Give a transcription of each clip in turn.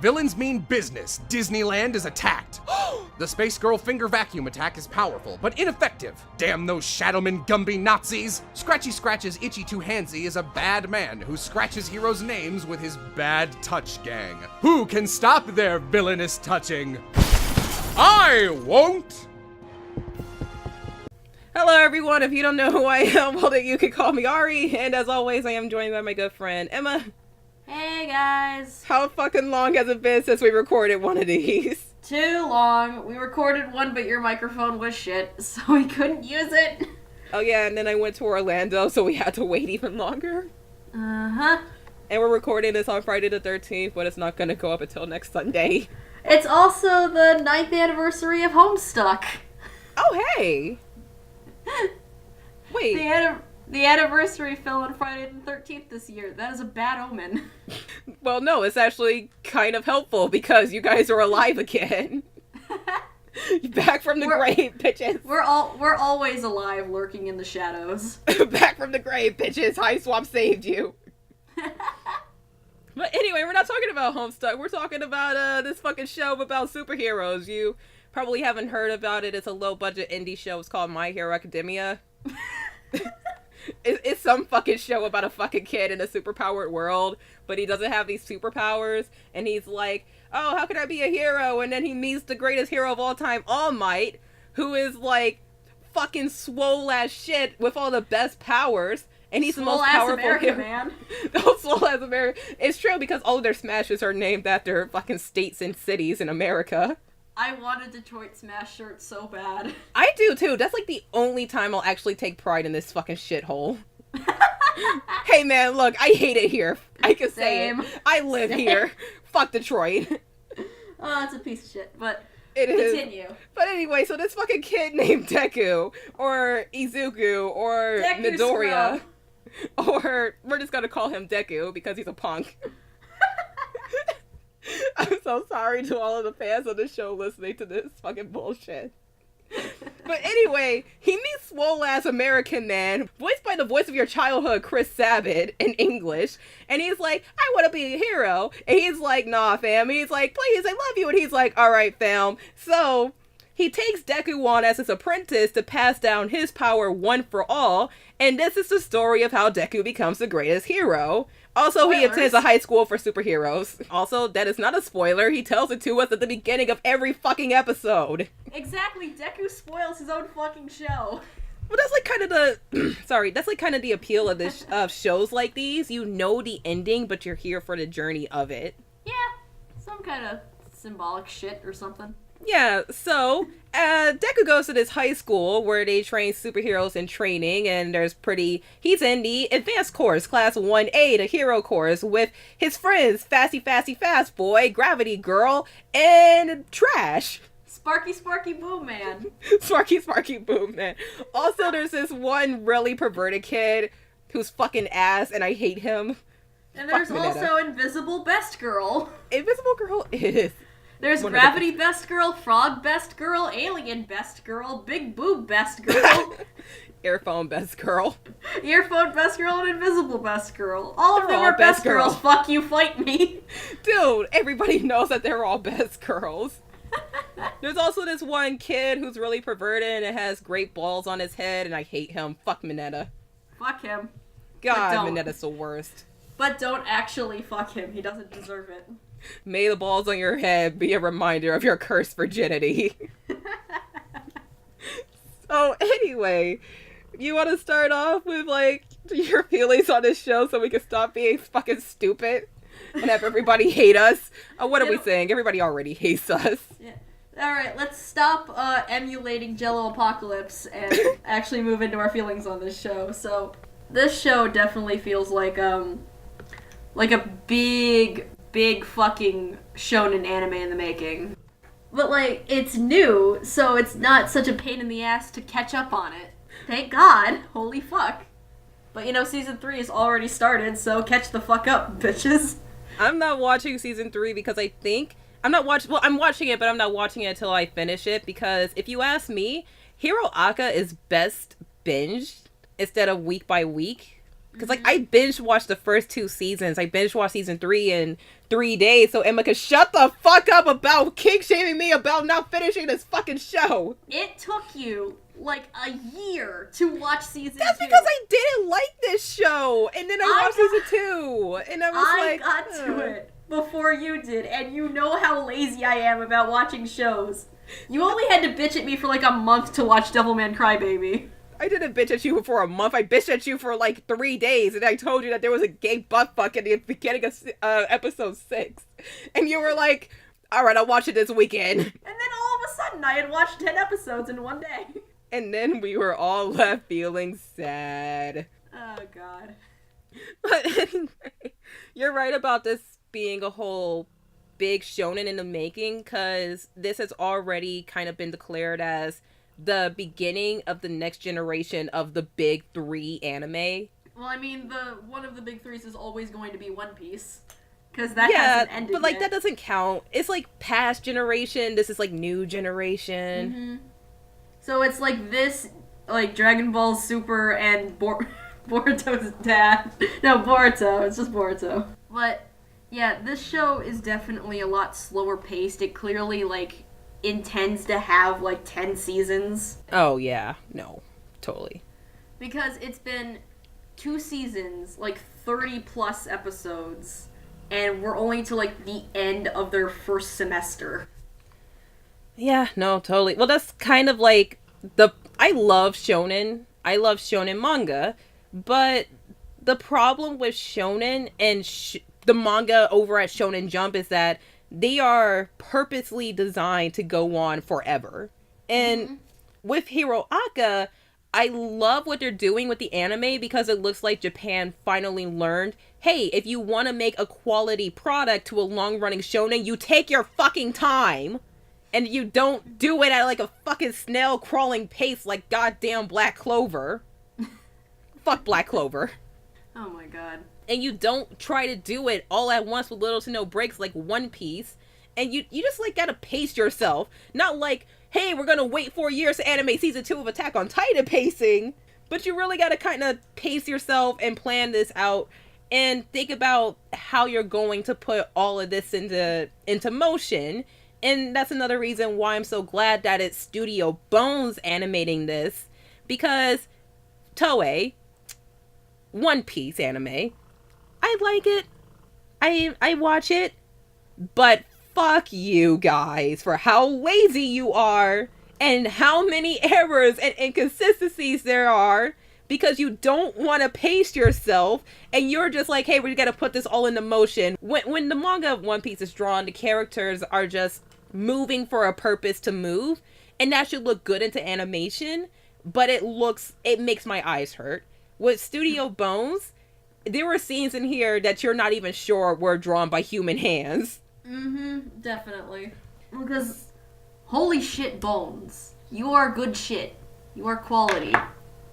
Villains mean business. Disneyland is attacked. The Space Girl finger vacuum attack is powerful, but ineffective. Damn those Shadowman Gumby Nazis. Scratchy Scratch's Itchy Two Handsy is a bad man who scratches heroes' names with his bad touch gang. Who can stop their villainous touching? I won't! Hello everyone, if you don't know who I am, well then you can call me Ari, and as always I am joined by my good friend Emma. Hey guys! How fucking long has it been since we recorded one of these? Too long. We recorded one but your microphone was shit, so we couldn't use it. Oh yeah, and then I went to Orlando, so we had to wait even longer. Uh-huh. And we're recording this on Friday the 13th, but it's not gonna go up until next Sunday. It's also the 9th anniversary of Homestuck. Oh hey! Wait. The anniversary fell on Friday the 13th this year. That is a bad omen. Well, no, it's actually kind of helpful because you guys are alive again. Back from the grave, bitches. We're always alive, lurking in the shadows. Back from the grave, bitches. High Swamp saved you. But anyway, we're not talking about Homestuck. We're talking about this fucking show about superheroes. You probably haven't heard about it. It's a low-budget indie show. It's called My Hero Academia. It's some fucking show about a fucking kid in a superpowered world, but he doesn't have these superpowers, and he's like, oh, how can I be a hero? And then he meets the greatest hero of all time, All Might, who is like fucking swole as shit with all the best powers. And he's the most powerful America, man. No, swole as America. It's true because all of their smashes are named after fucking states and cities in America. I want a Detroit Smash shirt so bad. I do too. That's like the only time I'll actually take pride in this fucking shithole. Hey man, look, I hate it here. I can say it. I live here. Fuck Detroit. Oh, it's a piece of shit, but it continue. Is. But anyway, so this fucking kid named Deku, or Izuku, or Deku Midoriya, or we're just gonna call him Deku because he's a punk. I'm so sorry to all of the fans of the show listening to this fucking bullshit. But anyway, he meets swole-ass American man, voiced by the voice of your childhood, Chris Sabat, in English, and he's like, I want to be a hero. And he's like, nah, fam. He's like, please, I love you. And he's like, all right, fam. So he takes Deku on as his apprentice to pass down his power one for all, and this is the story of how Deku becomes the greatest hero. Also, Spoilers. He attends a high school for superheroes. Also, that is not a spoiler. He tells it to us at the beginning of every fucking episode. Exactly. Deku spoils his own fucking show. Well, that's like kind of the... sorry, that's like kind of the appeal of this of shows like these. You know the ending, but you're here for the journey of it. Yeah. Some kind of symbolic shit or something. Yeah, so Deku goes to this high school where they train superheroes in training, and he's in the advanced course, class 1A, the hero course, with his friends, Fasty Fast Boy, Gravity Girl, and Trash. Sparky Boom Man. Sparky Boom Man. Also, there's this one really perverted kid who's fucking ass, and I hate him. And there's also Invisible Best Girl. Invisible Girl is... There's Gravity Best Girl, Frog Best Girl, Alien Best Girl, Big Boob Best Girl, Earphone Best Girl, Earphone Best Girl, and Invisible Best Girl. All of them are best girls. Fuck you, fight me. Dude, everybody knows that they're all best girls. There's also this one kid who's really perverted and has great balls on his head, and I hate him. Fuck Mineta. Fuck him. God, Mineta's the worst. But don't actually fuck him. He doesn't deserve it. May the balls on your head be a reminder of your cursed virginity. So anyway, you want to start off with like your feelings on this show so we can stop being fucking stupid and have everybody hate us? What are we saying? Everybody already hates us. Yeah. Alright, let's stop emulating Jello Apocalypse and actually move into our feelings on this show. So this show definitely feels like a big fucking shonen anime in the making. But, like, it's new, so it's not such a pain in the ass to catch up on it. Thank God. Holy fuck. But, you know, season 3 is already started, so catch the fuck up, bitches. I'm not watching season 3 because I think... I'm watching it, but I'm not watching it until I finish it, because if you ask me, Hero Aka is best binged instead of week by week. Because, like, I binge watched the first 2 seasons. I binge watched season 3 in 3 days, so Emma could shut the fuck up about kink shaming me about not finishing this fucking show. It took you, like, a year to watch season 2. That's because I didn't like this show. And then I watched season 2. And I was I like, got to it before you did, and you know how lazy I am about watching shows. You only had to bitch at me for, like, a month to watch Devilman Crybaby. I didn't bitch at you for a month. I bitched at you for like 3 days, and I told you that there was a gay butt fuck at the beginning of episode 6, and you were like, "All right, I'll watch it this weekend." And then all of a sudden, I had watched 10 episodes in one day. And then we were all left feeling sad. Oh God. But anyway, you're right about this being a whole big shonen in the making, because this has already kind of been declared as the beginning of the next generation of the big 3 anime. Well, I mean, one of the big 3s is always going to be One Piece, because that hasn't ended but like yet. that doesn't count. It's like past generation. This is like new generation. Mm-hmm. So it's like this, like Dragon Ball Super and Boruto's dad. No, Boruto. It's just Boruto. But yeah, this show is definitely a lot slower paced. It clearly like intends to have like 10 seasons. Oh yeah, no, totally. Because it's been 2 seasons, like 30 plus episodes, and we're only to like the end of their first semester. Yeah, no, totally. Well, that's kind of like I love shonen. I love shonen manga, but the problem with shonen and the manga over at Shonen Jump is that they are purposely designed to go on forever. And with Hero Aka, I love what they're doing with the anime because it looks like Japan finally learned, hey, if you want to make a quality product to a long-running shonen, you take your fucking time. And you don't do it at like a fucking snail-crawling pace like goddamn Black Clover. Fuck Black Clover. Oh my god. And you don't try to do it all at once with little to no breaks like One Piece. And you just like gotta pace yourself. Not like, hey, we're gonna wait 4 years to animate season 2 of Attack on Titan pacing. But you really gotta kind of pace yourself and plan this out and think about how you're going to put all of this into motion. And that's another reason why I'm so glad that it's Studio Bones animating this. Because Toei, One Piece anime, I like it. I watch it. But fuck you guys for how lazy you are and how many errors and inconsistencies there are because you don't want to pace yourself and you're just like, hey, we gotta put this all into motion. When the manga of One Piece is drawn, the characters are just moving for a purpose to move, and that should look good into animation, but it makes my eyes hurt. With Studio Bones, there were scenes in here that you're not even sure were drawn by human hands. Mm-hmm, definitely. Because, holy shit, Bones. You are good shit. You are quality.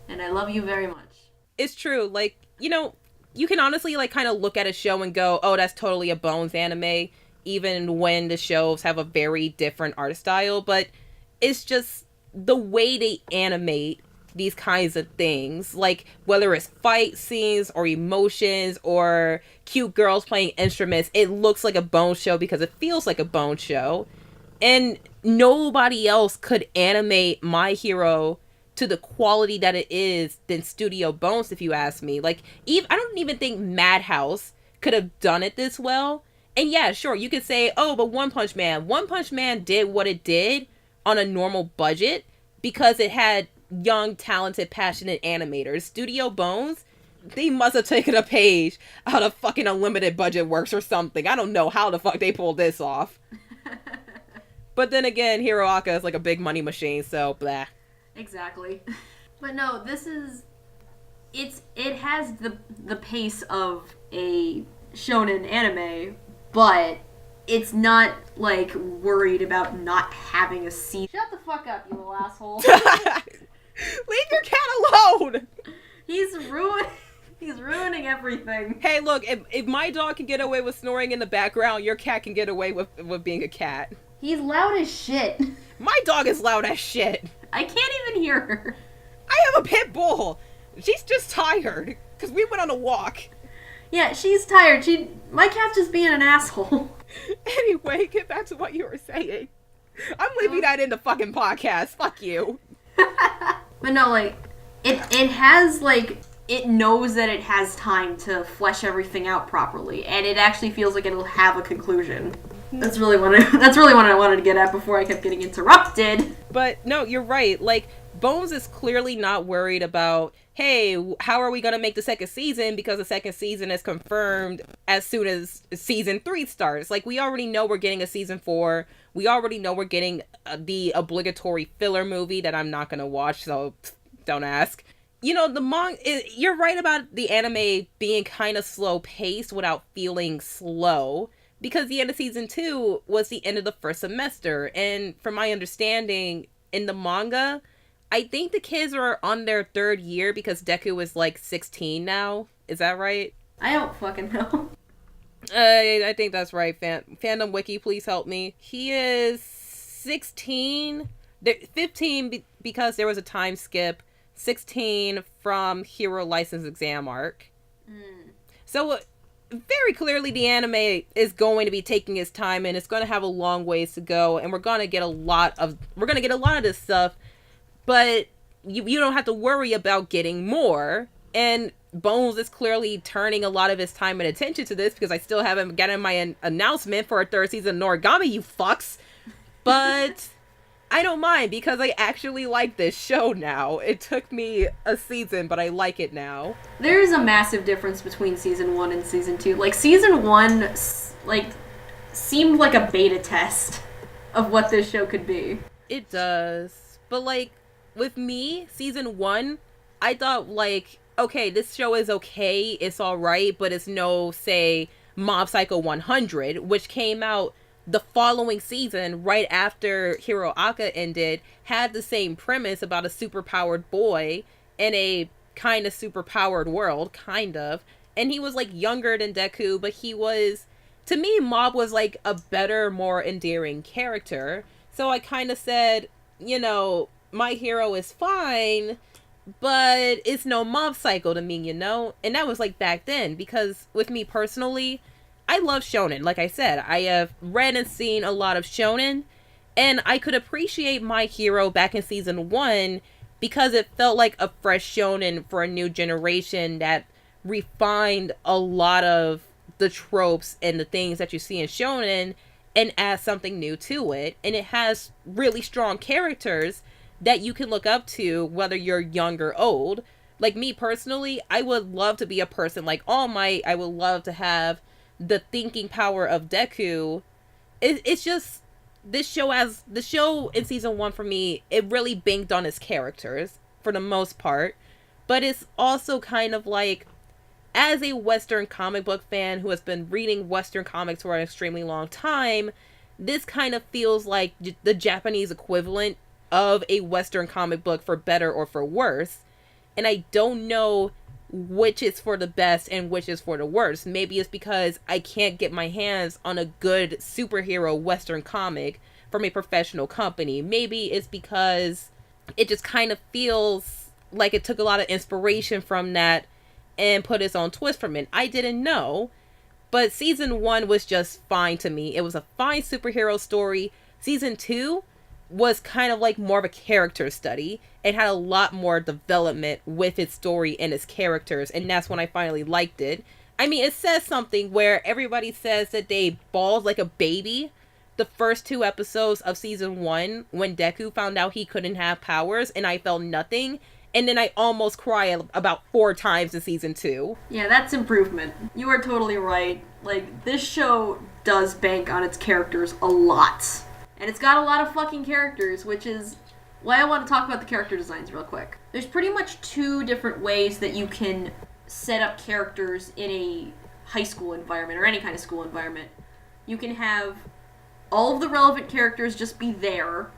And I love you very much. It's true. Like, you know, you can honestly, like, kind of look at a show and go, oh, that's totally a Bones anime, even when the shows have a very different art style. But it's just the way they animate these kinds of things, like whether it's fight scenes or emotions or cute girls playing instruments, it looks like a Bone show because it feels like a Bone show. And nobody else could animate My Hero to the quality that it is than Studio Bones, if you ask me. Like, I don't even think Madhouse could have done it this well. And yeah, sure, you could say, oh, but One Punch Man did what it did on a normal budget because it had young, talented, passionate animators. Studio Bones, they must have taken a page out of fucking Unlimited Budget Works or something. I don't know how the fuck they pulled this off. But then again, Hero Aka is like a big money machine, so blah. Exactly. But no, it has the pace of a shonen anime, but it's not, like, worried about not having a scene. Shut the fuck up, you little asshole. Leave your cat alone! He's ruining everything. Hey, look, if my dog can get away with snoring in the background, your cat can get away with being a cat. He's loud as shit. My dog is loud as shit. I can't even hear her. I have a pit bull. She's just tired, because we went on a walk. Yeah, she's tired. My cat's just being an asshole. Anyway, get back to what you were saying. I'm leaving that in the fucking podcast. Fuck you. But no, like, it has, like, it knows that it has time to flesh everything out properly, and it actually feels like it'll have a conclusion. That's really what I wanted to get at before I kept getting interrupted. But no, you're right. Like, Bones is clearly not worried about, hey, how are we going to make the second season, because the second season is confirmed as soon as season 3 starts. Like, we already know we're getting a season 4. We already know we're getting the obligatory filler movie that I'm not going to watch, so don't ask. You know, you're right about the anime being kind of slow-paced without feeling slow, because the end of season 2 was the end of the first semester, and from my understanding, in the manga, I think the kids are on their 3rd year because Deku is like 16 now. Is that right? I don't fucking know. I think that's right. Fandom Wiki, please help me. He is 16. 15 because there was a time skip. 16 from Hero License Exam arc. So very clearly the anime is going to be taking its time, and it's going to have a long ways to go, and we're going to get a lot of this stuff, but you don't have to worry about getting more. And Bones is clearly turning a lot of his time and attention to this, because I still haven't gotten my announcement for a 3rd season of Noragami, you fucks. But I don't mind, because I actually like this show now. It took me a season, but I like it now. There's a massive difference between season 1 and season 2. Like, season 1, like, seemed like a beta test of what this show could be. It does. But, like, with me, season 1, I thought, like, okay, this show is okay, it's alright, but it's no, say, Mob Psycho 100, which came out the following season, right after Hero Aka ended, had the same premise about a superpowered boy in a kind of superpowered world, kind of. And he was, like, younger than Deku, but he was, to me, Mob was, like, a better, more endearing character. So I kind of said, you know, my hero is fine, but it's no Mob Psycho to me, you know? And that was, like, back then, because with me personally, I love shonen. Like I said, I have read and seen a lot of shonen, and I could appreciate My Hero back in season 1 because it felt like a fresh shonen for a new generation that refined a lot of the tropes and the things that you see in shonen and add something new to it. And it has really strong characters that you can look up to, whether you're young or old. Like me personally, I would love to be a person like All Might. I would love to have the thinking power of Deku. It's just, the show in season 1 for me, it really banked on its characters for the most part. But it's also kind of like, as a Western comic book fan who has been reading Western comics for an extremely long time, this kind of feels like the Japanese equivalent of a Western comic book, for better or for worse. And I don't know which is for the best and which is for the worst. Maybe it's because I can't get my hands on a good superhero Western comic from a professional company. Maybe it's because it just kind of feels like it took a lot of inspiration from that and put its own twist from it. I didn't know. But season 1 was just fine to me. It was a fine superhero story. Season 2 was kind of like more of a character study. It had a lot more development with its story and its characters, and that's when I finally liked it. I mean, it says something where everybody says that they bawled like a baby the first 2 episodes of season 1 when Deku found out he couldn't have powers, and I felt nothing. And then I almost cried about 4 times in season 2. Yeah, that's improvement. You are totally right. Like, this show does bank on its characters a lot. And it's got a lot of fucking characters, which is why I want to talk about the character designs real quick. There's pretty much 2 different ways that you can set up characters in a high school environment, or any kind of school environment. You can have all of the relevant characters just be there,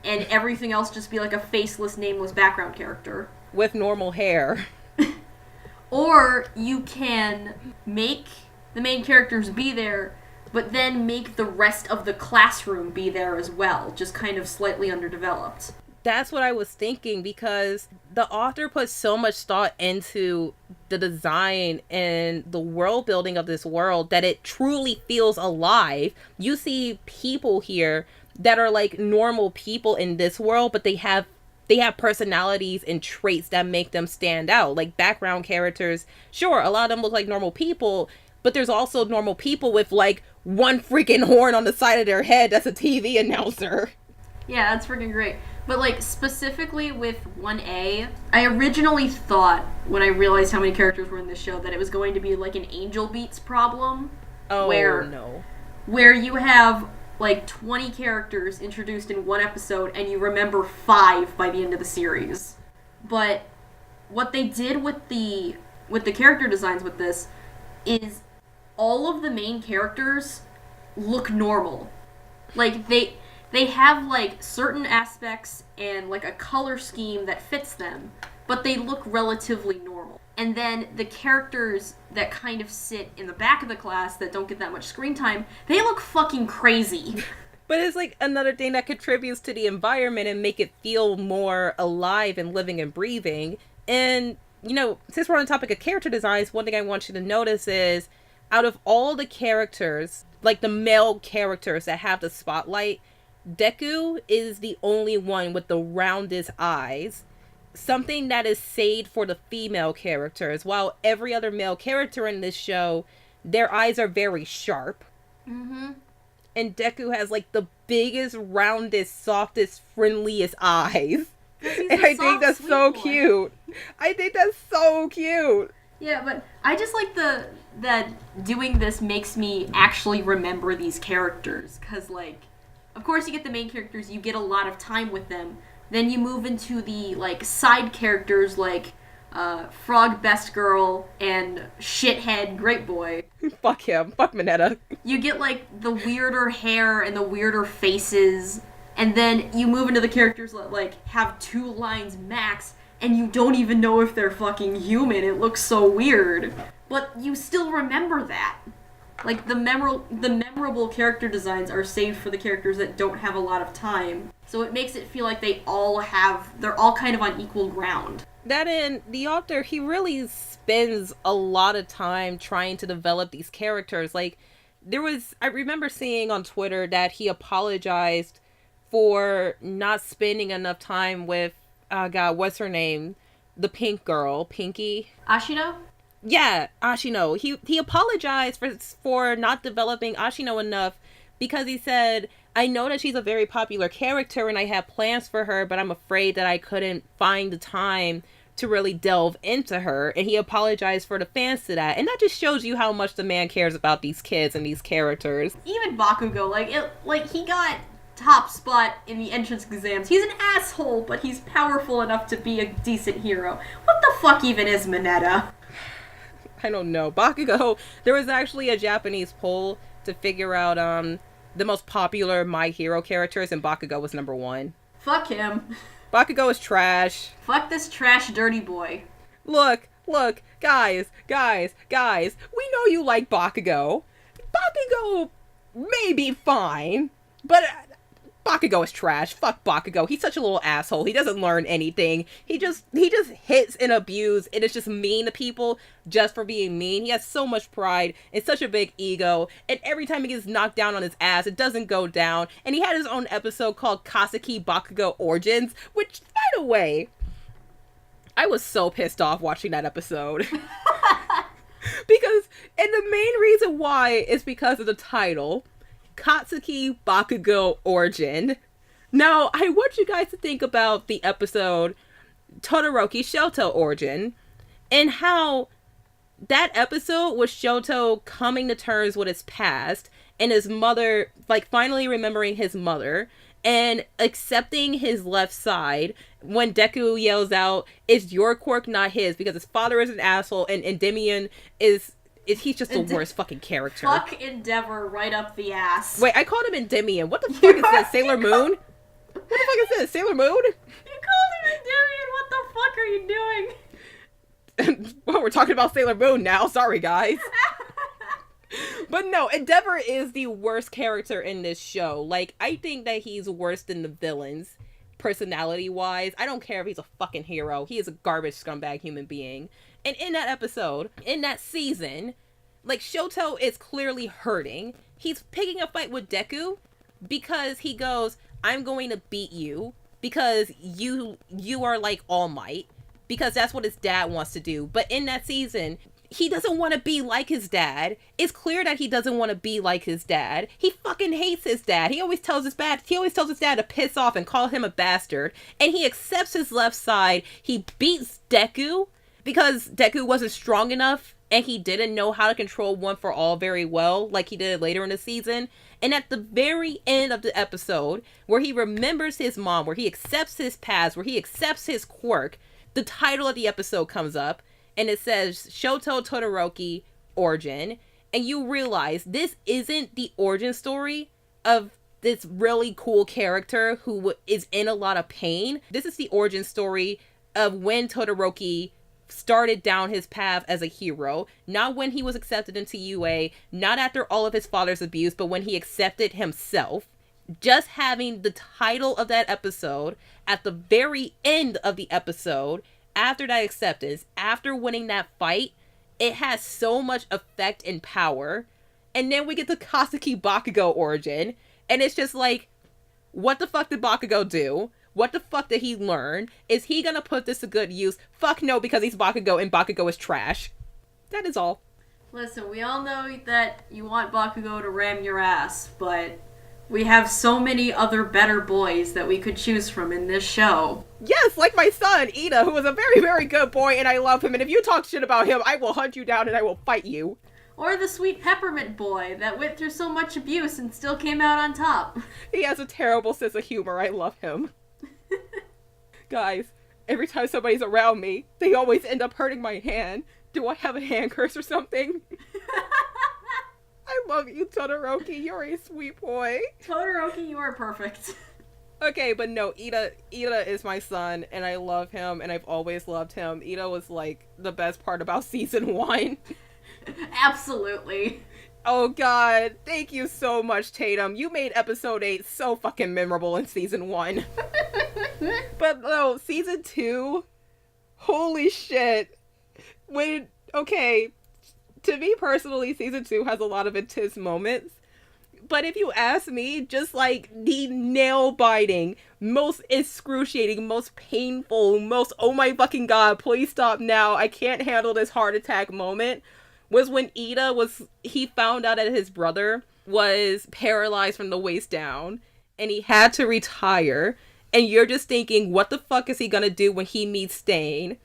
and everything else just be like a faceless, nameless background character. With normal hair. Or you can make the main characters be there, but then make the rest of the classroom be there as well, just kind of slightly underdeveloped. That's what I was thinking, because the author put so much thought into the design and the world building of this world that it truly feels alive. You see people here that are like normal people in this world, but they have personalities and traits that make them stand out. Like background characters, sure, a lot of them look like normal people, but there's also normal people with like one freaking horn on the side of their head that's a TV announcer. Yeah, that's freaking great. But, like, specifically with 1A, I originally thought, when I realized how many characters were in this show, that it was going to be, like, an Angel Beats problem. Oh, no. Where you have, like, 20 characters introduced in one episode, and you remember 5 by the end of the series. But what they did with the character designs with this is all of the main characters look normal. Like, they have, like, certain aspects and, like, a color scheme that fits them, but they look relatively normal. And then the characters that kind of sit in the back of the class that don't get that much screen time, they look fucking crazy. But it's, like, another thing that contributes to the environment and make it feel more alive and living and breathing. And, you know, since we're on the topic of character designs, one thing I want you to notice is, out of all the characters, like the male characters that have the spotlight, Deku is the only one with the roundest eyes, something that is saved for the female characters, while every other male character in this show, their eyes are very sharp. Mm-hmm. And Deku has, like, the biggest, roundest, softest, friendliest eyes. And I think that's so cute. I think that's so cute. Yeah, but I just like that doing this makes me actually remember these characters, because, like, of course you get the main characters, you get a lot of time with them. Then you move into the, like, side characters like Frog Best Girl and Shithead Great Boy. Fuck him. Fuck Mineta. You get, like, the weirder hair and the weirder faces. And then you move into the characters that, like, have 2 lines max, and you don't even know if they're fucking human. It looks so weird. But you still remember that. Like, the memorable character designs are saved for the characters that don't have a lot of time. So it makes it feel like they're all kind of on equal ground. That and the author, he really spends a lot of time trying to develop these characters. Like, I remember seeing on Twitter that he apologized for not spending enough time with, what's her name? The pink girl, Pinky. Ashino? Yeah, Ashino. He apologized for not developing Ashino enough because he said, I know that she's a very popular character and I have plans for her, but I'm afraid that I couldn't find the time to really delve into her. And he apologized for the fans to that. And that just shows you how much the man cares about these kids and these characters. Even Bakugo, he got top spot in the entrance exams. He's an asshole, but he's powerful enough to be a decent hero. What the fuck even is Mineta? I don't know. Bakugo, there was actually a Japanese poll to figure out the most popular My Hero characters, and Bakugo was number 1. Fuck him. Bakugo is trash. Fuck this trash dirty boy. Look, guys, we know you like Bakugo. Bakugo may be fine, but Bakugo is trash. Fuck Bakugo. He's such a little asshole. He doesn't learn anything. He just hits and abuses and is just mean to people just for being mean. He has so much pride and such a big ego. And every time he gets knocked down on his ass, it doesn't go down. And he had his own episode called Kaseki Bakugo Origins, which, by the way, I was so pissed off watching that episode. And the main reason why is because of the title. Katsuki Bakugo Origin. Now, I want you guys to think about the episode Todoroki Shoto Origin and how that episode was Shoto coming to terms with his past and his mother, like, finally remembering his mother and accepting his left side when Deku yells out, "It's your quirk, not his," because his father is an asshole and Endymion he's just the worst fucking character. Fuck Endeavor right up the ass. Wait, I called him Endymion. What the fuck is that? Sailor Moon? What the fuck is this? Sailor Moon? You called him Endymion. What the fuck are you doing? Well, we're talking about Sailor Moon now. Sorry, guys. But no, Endeavor is the worst character in this show. Like, I think that he's worse than the villains. personality-wise. I don't care if he's a fucking hero. He is a garbage scumbag human being. And in that episode, in that season, like, Shoto is clearly hurting. He's picking a fight with Deku because he goes, I'm going to beat you because you are like All Might, because that's what his dad wants to do. But in that season, he doesn't want to be like his dad. It's clear that he doesn't want to be like his dad. He fucking hates his dad. He always tells his dad to piss off and call him a bastard. And he accepts his left side. He beats Deku because Deku wasn't strong enough and he didn't know how to control One for All very well, like he did later in the season. And at the very end of the episode, where he remembers his mom, where he accepts his past, where he accepts his quirk, the title of the episode comes up, and it says Shoto Todoroki Origin. And you realize this isn't the origin story of this really cool character who is in a lot of pain. This is the origin story of when Todoroki started down his path as a hero. Not when he was accepted into UA, not after all of his father's abuse, but when he accepted himself. Just having the title of that episode at the very end of the episode, after that acceptance, after winning that fight, it has so much effect and power. And then we get the Kasuki Bakugo origin, and it's just like, what the fuck did Bakugo do? What the fuck did he learn? Is he gonna put this to good use? Fuck no, because he's Bakugo and Bakugo is trash. That is all. Listen, we all know that you want Bakugo to ram your ass, but we have so many other better boys that we could choose from in this show. Yes, like my son, Ida, who is a very, very good boy, and I love him, and if you talk shit about him, I will hunt you down and I will fight you. Or the sweet peppermint boy that went through so much abuse and still came out on top. He has a terrible sense of humor. I love him. Guys, every time somebody's around me, they always end up hurting my hand. Do I have a hand curse or something? I love you, Todoroki. You're a sweet boy. Todoroki, you are perfect. Okay, but no, Ida is my son, and I love him, and I've always loved him. Ida was, like, the best part about season 1. Absolutely. Oh god, thank you so much, Tatum. You made episode 8 so fucking memorable in season 1. But no, season 2, holy shit. Okay, to me personally, season 2 has a lot of intense moments. But if you ask me, just like the nail-biting, most excruciating, most painful, most oh my fucking god, please stop now, I can't handle this heart attack moment, was when he found out that his brother was paralyzed from the waist down, and he had to retire, and you're just thinking, what the fuck is he gonna do when he meets Stain?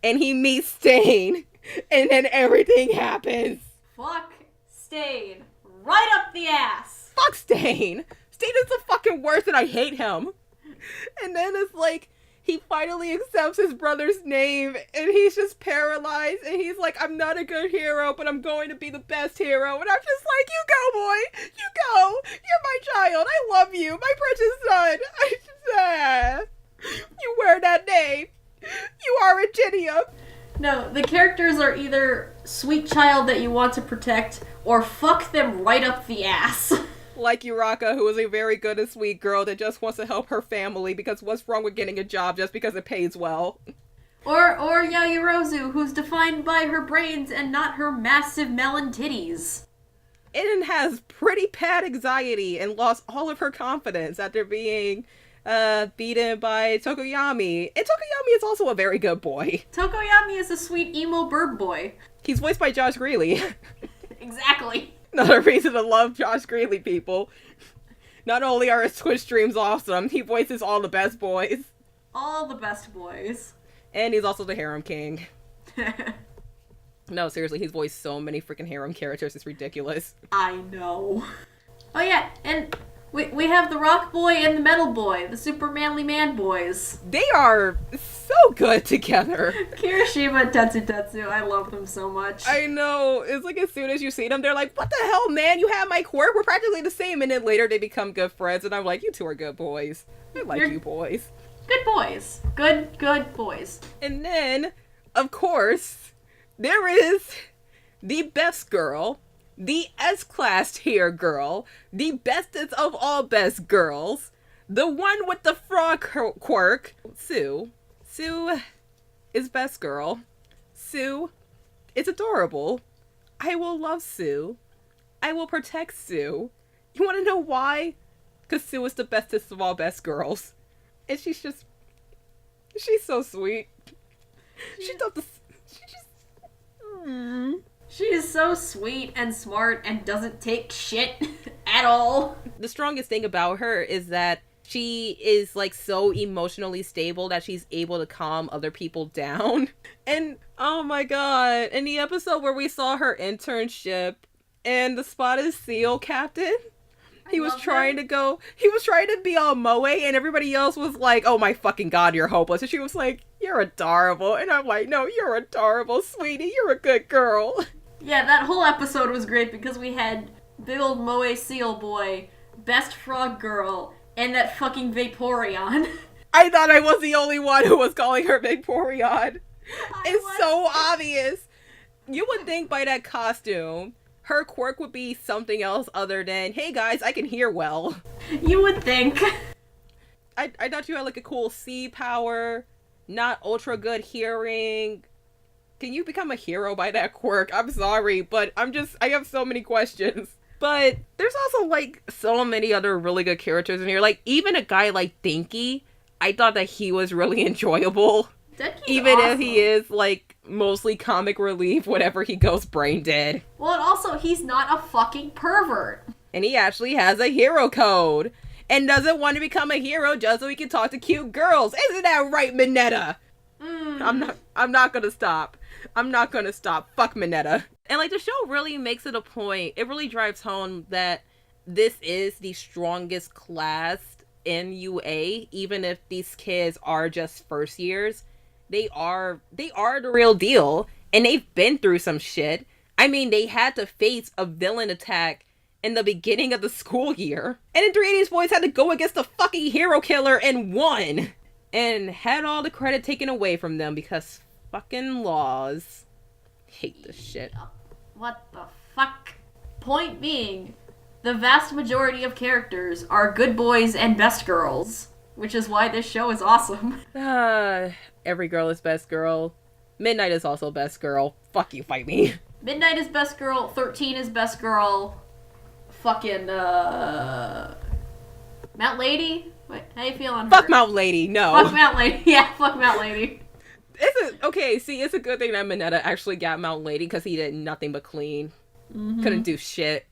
And he meets Stain, and then everything happens. Fuck Stain. Right up the ass. Fuck Stain. Stain is the fucking worst, and I hate him. And then it's like, he finally accepts his brother's name, and he's just paralyzed, and he's like, I'm not a good hero, but I'm going to be the best hero. And I'm just like, you go, boy. You go. You're my child. I love you. My precious son. You wear that name. You are Virginia. No, the characters are either sweet child that you want to protect, or fuck them right up the ass. Like Uraka, who is a very good and sweet girl that just wants to help her family, because what's wrong with getting a job just because it pays well? Or Yayorozu, who's defined by her brains and not her massive melon titties. Eden has pretty bad anxiety and lost all of her confidence after being beaten by Tokoyami. And Tokoyami is also a very good boy. Tokoyami is a sweet emo bird boy. He's voiced by Josh Greeley. Exactly. Another reason to love Josh Greeley, people. Not only are his Twitch streams awesome, he voices all the best boys. All the best boys. And he's also the harem king. No, seriously, he's voiced so many freaking harem characters, it's ridiculous. I know. Oh yeah, and we have the rock boy and the metal boy, the super manly man boys. They are so good together. Kirishima and Tetsu, I love them so much. I know. It's like as soon as you see them, they're like, what the hell, man? You have my quirk? We're practically the same. And then later they become good friends. And I'm like, you two are good boys. I like you boys. Good boys. Good boys. And then, of course, there is the best girl, the S-class tier girl, the bestest of all best girls, The one with the frog quirk, Sue. Sue is best girl. Sue is adorable. I will love Sue. I will protect Sue. You want to know why? Because Sue is the bestest of all best girls. And she's so sweet. She does this. She is so sweet and smart and doesn't take shit at all. The strongest thing about her is that she is like so emotionally stable that she's able to calm other people down. And oh my god, in the episode where we saw her internship and the spotted seal captain, he was trying to be all moe, and everybody else was like, oh my fucking god, you're hopeless. And she was like, you're adorable. And I'm like, no, you're adorable, sweetie. You're a good girl. Yeah, that whole episode was great because we had big old moe seal boy, best frog girl, and that fucking Vaporeon. I thought I was the only one who was calling her Vaporeon. It's so obvious. You would think by that costume, her quirk would be something else other than, hey guys, I can hear well. You would think. I thought you had like a cool sea power, not ultra good hearing. Can you become a hero by that quirk? I'm sorry, but I have so many questions. But there's also like so many other really good characters in here. Like even a guy like Dinky, I thought that he was really enjoyable. Dinky's even awesome. if he is like mostly comic relief whenever he goes brain dead. Well, and also he's not a fucking pervert. And he actually has a hero code. And doesn't want to become a hero just so he can talk to cute girls. Isn't that right, Minetta? I'm not gonna stop. I'm not gonna stop. Fuck Minetta. And like the show really makes it a point. It really drives home that this is the strongest class in UA, even if these kids are just first years. They are the real deal, and they've been through some shit. I mean, they had to face a villain attack in the beginning of the school year. And then 3 of these boys had to go against the fucking hero killer and won. And had all the credit taken away from them because fucking laws. Hate this shit. What the fuck? Point being, the vast majority of characters are good boys and best girls, which is why this show is awesome. Every girl is best girl. Midnight is also best girl. Fuck you, fight me. Midnight is best girl, 13 is best girl, fucking, Mount Lady? Wait, how you feeling? Fuck Mount Lady, no. Fuck Mount Lady, yeah, fuck Mount Lady. It's a good thing that Minetta actually got Mount Lady because he did nothing but clean. Couldn't do shit.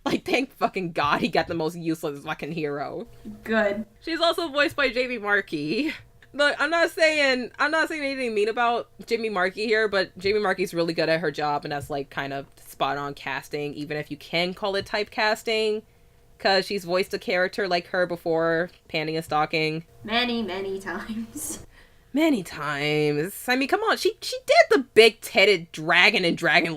Like, thank fucking God he got the most useless fucking hero. Good. She's also voiced by Jamie Markey. Look, I'm not saying anything mean about Jamie Markey here, but Jamie Markey's really good at her job, and that's like kind of spot on casting, even if you can call it typecasting, because she's voiced a character like her before, panning and stalking. Many, many times. Many times. I mean, come on, she did the big-titted dragon and dragon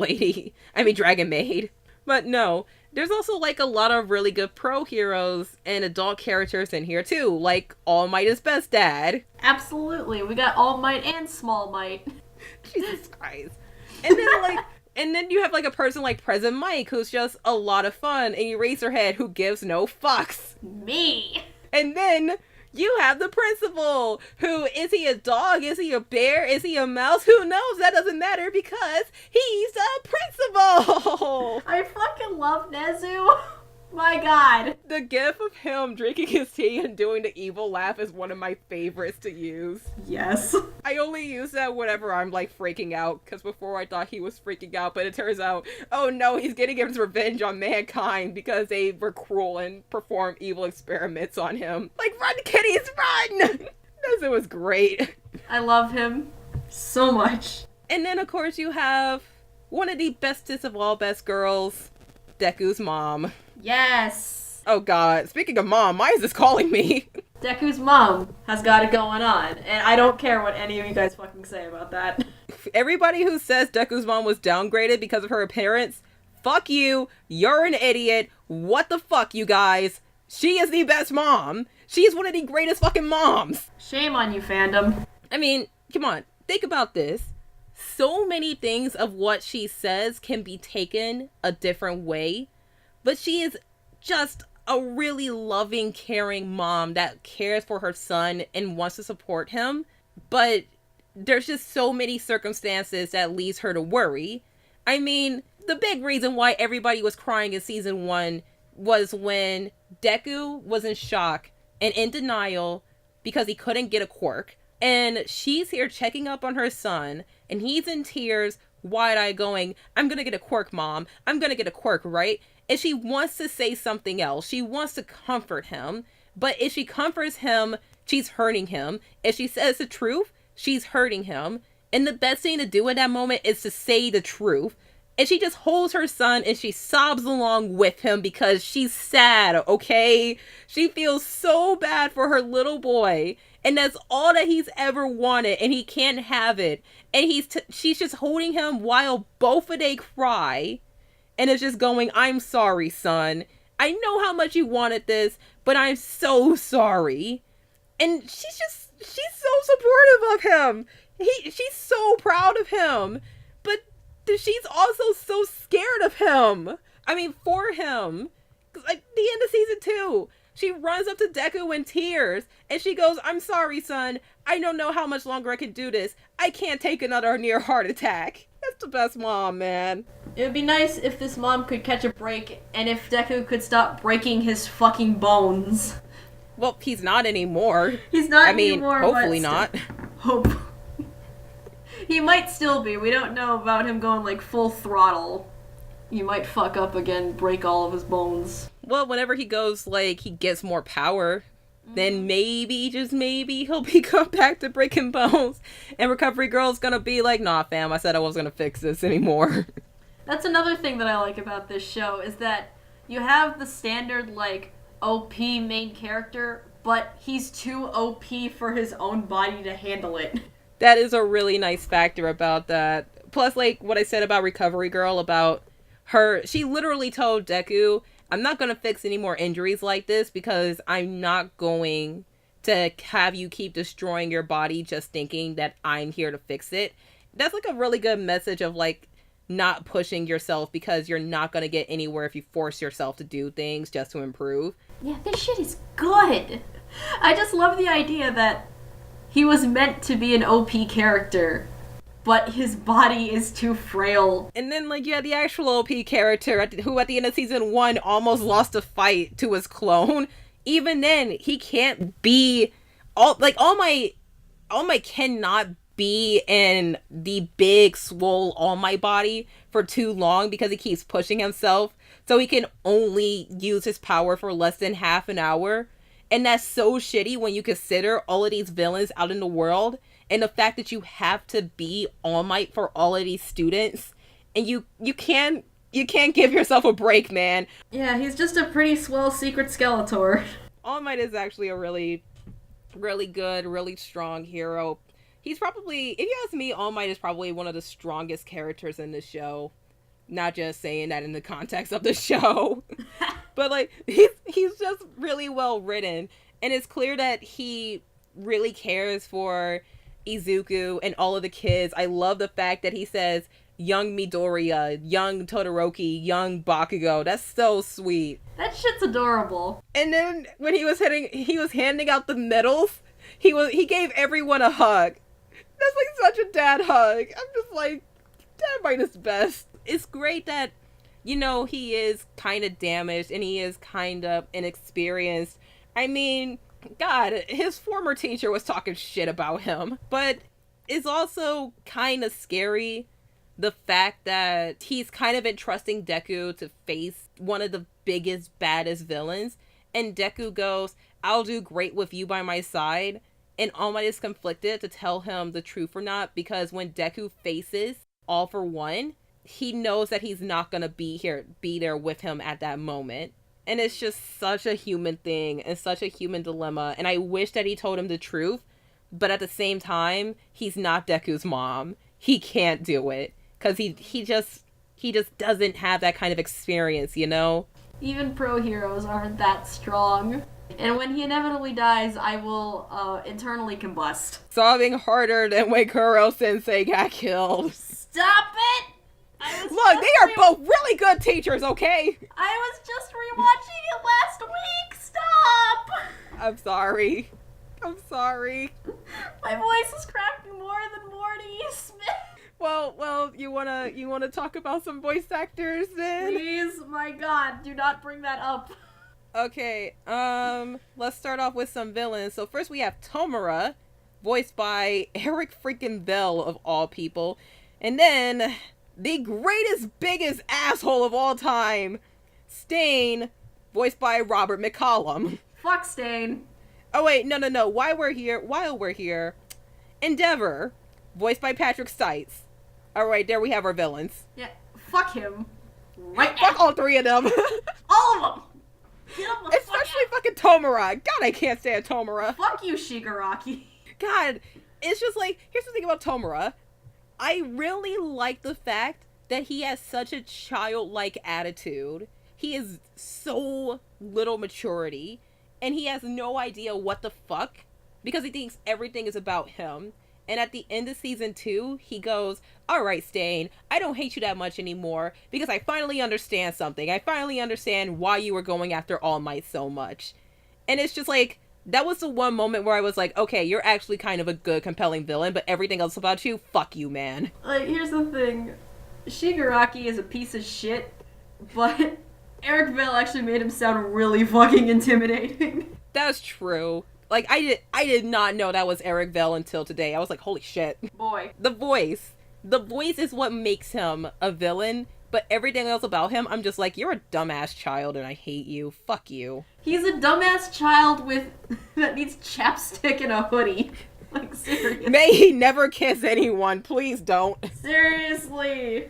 maid. But no, there's also like a lot of really good pro heroes and adult characters in here too, like All Might is Best Dad. Absolutely, we got All Might and Small Might. Jesus Christ. And then you have like a person like President Mike who's just a lot of fun, and Eraserhead who gives no fucks. Me. And then you have the principal, who, is he a dog? Is he a bear? Is he a mouse? Who knows? That doesn't matter because he's a principal. I fucking love Nezu. My God. The gif of him drinking his tea and doing the evil laugh is one of my favorites to use. Yes. I only use that whenever I'm like freaking out, because before I thought he was freaking out, but it turns out, oh no, he's getting his revenge on mankind because they were cruel and performed evil experiments on him. Like, run, kitties, run! It was great. I love him so much. And then, of course, you have one of the bestest of all best girls, Deku's mom. Yes. Oh god, speaking of mom, why is this calling me? Deku's mom has got it going on, and I don't care what any of you guys fucking say about that. Everybody who says Deku's mom was downgraded because of her appearance, fuck you, you're an idiot, what the fuck, you guys? She is the best mom. She is one of the greatest fucking moms. Shame on you, fandom. I mean, come on, think about this. So many things of what she says can be taken a different way, but she is just a really loving, caring mom that cares for her son and wants to support him, but there's just so many circumstances that leads her to worry. I mean, the big reason why everybody was crying in season 1 was when Deku was in shock and in denial because he couldn't get a quirk. And she's here checking up on her son, and he's in tears, wide-eyed going, I'm gonna get a quirk, Mom. I'm gonna get a quirk, right? And she wants to say something else. She wants to comfort him. But if she comforts him, she's hurting him. If she says the truth, she's hurting him. And the best thing to do in that moment is to say the truth. And she just holds her son and she sobs along with him because she's sad, okay? She feels so bad for her little boy. And that's all that he's ever wanted, and he can't have it. And she's just holding him while both of they cry. And it's just going, I'm sorry, son. I know how much you wanted this, but I'm so sorry. And she's so supportive of him. She's so proud of him. But she's also so scared of him. I mean, for him. Like, the end of season 2. She runs up to Deku in tears, and she goes, I'm sorry, son. I don't know how much longer I can do this. I can't take another near heart attack. That's the best mom, man. It would be nice if this mom could catch a break, and if Deku could stop breaking his fucking bones. Well, he's not anymore. He's not anymore. Hopefully not. Hope. He might still be. We don't know about him going, like, full throttle. He might fuck up again, break all of his bones. Well, whenever he goes, like, he gets more power, then maybe, just maybe, he'll become back to breaking bones. And Recovery Girl's gonna be like, nah, fam, I said I wasn't gonna fix this anymore. That's another thing that I like about this show, is that you have the standard, like, OP main character, but he's too OP for his own body to handle it. That is a really nice factor about that. Plus, like, what I said about Recovery Girl, about her, she literally told Deku, I'm not going to fix any more injuries like this because I'm not going to have you keep destroying your body just thinking that I'm here to fix it. That's like a really good message of, like, not pushing yourself because you're not going to get anywhere if you force yourself to do things just to improve. Yeah, this shit is good. I just love the idea that he was meant to be an OP character, but his body is too frail. And then, like, you had the actual OP character who at the end of season 1 almost lost a fight to his clone. Even then, he can't be All Might cannot be in the big swole All Might body for too long because he keeps pushing himself. So he can only use his power for less than half an hour. And that's so shitty when you consider all of these villains out in the world. And the fact that you have to be All Might for all of these students, and you can't give yourself a break, man. Yeah, he's just a pretty swell secret Skeletor. All Might is actually a really, really good, really strong hero. He's probably, if you ask me, All Might is probably one of the strongest characters in the show. Not just saying that in the context of the show, but like he's just really well written, and it's clear that he really cares for Izuku and all of the kids. I love the fact that he says young Midoriya, young Todoroki, young Bakugo. That's so sweet. That shit's adorable. And then when he was handing out the medals, he gave everyone a hug. That's like such a dad hug. I'm just like, Dad Might is best. It's great that, you know, he is kind of damaged and he is kind of inexperienced. I mean, God, his former teacher was talking shit about him. But it's also kind of scary, the fact that he's kind of entrusting Deku to face one of the biggest, baddest villains. And Deku goes, I'll do great with you by my side. And All Might is conflicted to tell him the truth or not, because when Deku faces All for One, he knows that he's not going to be there with him at that moment. And it's just such a human thing and such a human dilemma. And I wish that he told him the truth, but at the same time, he's not Deku's mom. He can't do it because he just doesn't have that kind of experience, you know? Even pro heroes aren't that strong. And when he inevitably dies, I will internally combust. Sobbing harder than when Kuro Sensei got killed. Stop it! Look, they are both really good teachers, okay? I was just rewatching it last week. Stop. I'm sorry. My voice is cracking more than Morty Smith. Well, you wanna talk about some voice actors then? Please, my God, do not bring that up. Okay, let's start off with some villains. So first we have Tomura, voiced by Eric freaking Bell of all people. And then the greatest, biggest asshole of all time, Stain, voiced by Robert McCollum. Fuck Stain. Oh wait, no. While we're here, Endeavor, voiced by Patrick Stites. Alright, there we have our villains. Yeah, fuck him. Right now. Fuck all three of them. All of them. Get them the Especially fuck fucking Tomura. God, I can't stand Tomura. Fuck you, Shigaraki. God, it's just like, here's the thing about Tomura. I really like the fact that he has such a childlike attitude. He is so little maturity, and he has no idea what the fuck, because he thinks everything is about him. And at the end of season 2, he goes, alright, Stain, I don't hate you that much anymore, because I finally understand something. I finally understand why you were going after All Might so much. And it's just like, that was the one moment where I was like, okay, you're actually kind of a good, compelling villain, but everything else about you, fuck you, man. Like, here's the thing. Shigaraki is a piece of shit, but Eric Bell actually made him sound really fucking intimidating. That's true. Like, I did not know that was Eric Bell until today. I was like, holy shit. Boy. The voice is what makes him a villain, but everything else about him, I'm just like, you're a dumbass child and I hate you. Fuck you. He's a dumbass child that needs chapstick and a hoodie. Like, seriously. May he never kiss anyone. Please don't. Seriously.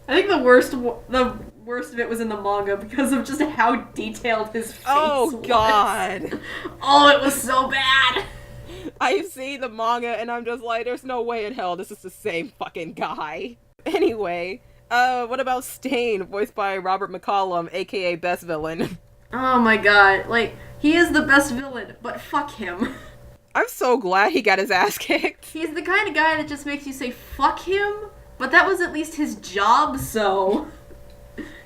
I think the worst of it was in the manga because of just how detailed his face was. God. Oh, it was so bad. I've seen the manga and I'm just like, there's no way in hell this is the same fucking guy. Anyway, what about Stain, voiced by Robert McCollum, aka Best Villain? Oh my God, like, he is the best villain, but fuck him. I'm so glad he got his ass kicked. He's the kind of guy that just makes you say fuck him, but that was at least his job, so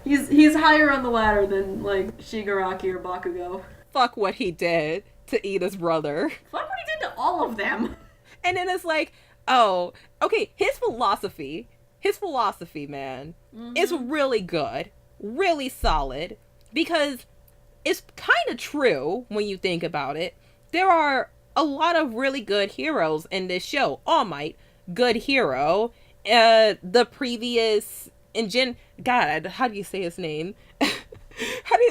he's higher on the ladder than, like, Shigaraki or Bakugo. Fuck what he did to Ida's brother. Fuck what he did to all of them. And then it's like, oh, okay, his philosophy, man, is really good, really solid, because it's kind of true when you think about it. There are a lot of really good heroes in this show. All Might, good hero. The previous God, how do you say his name?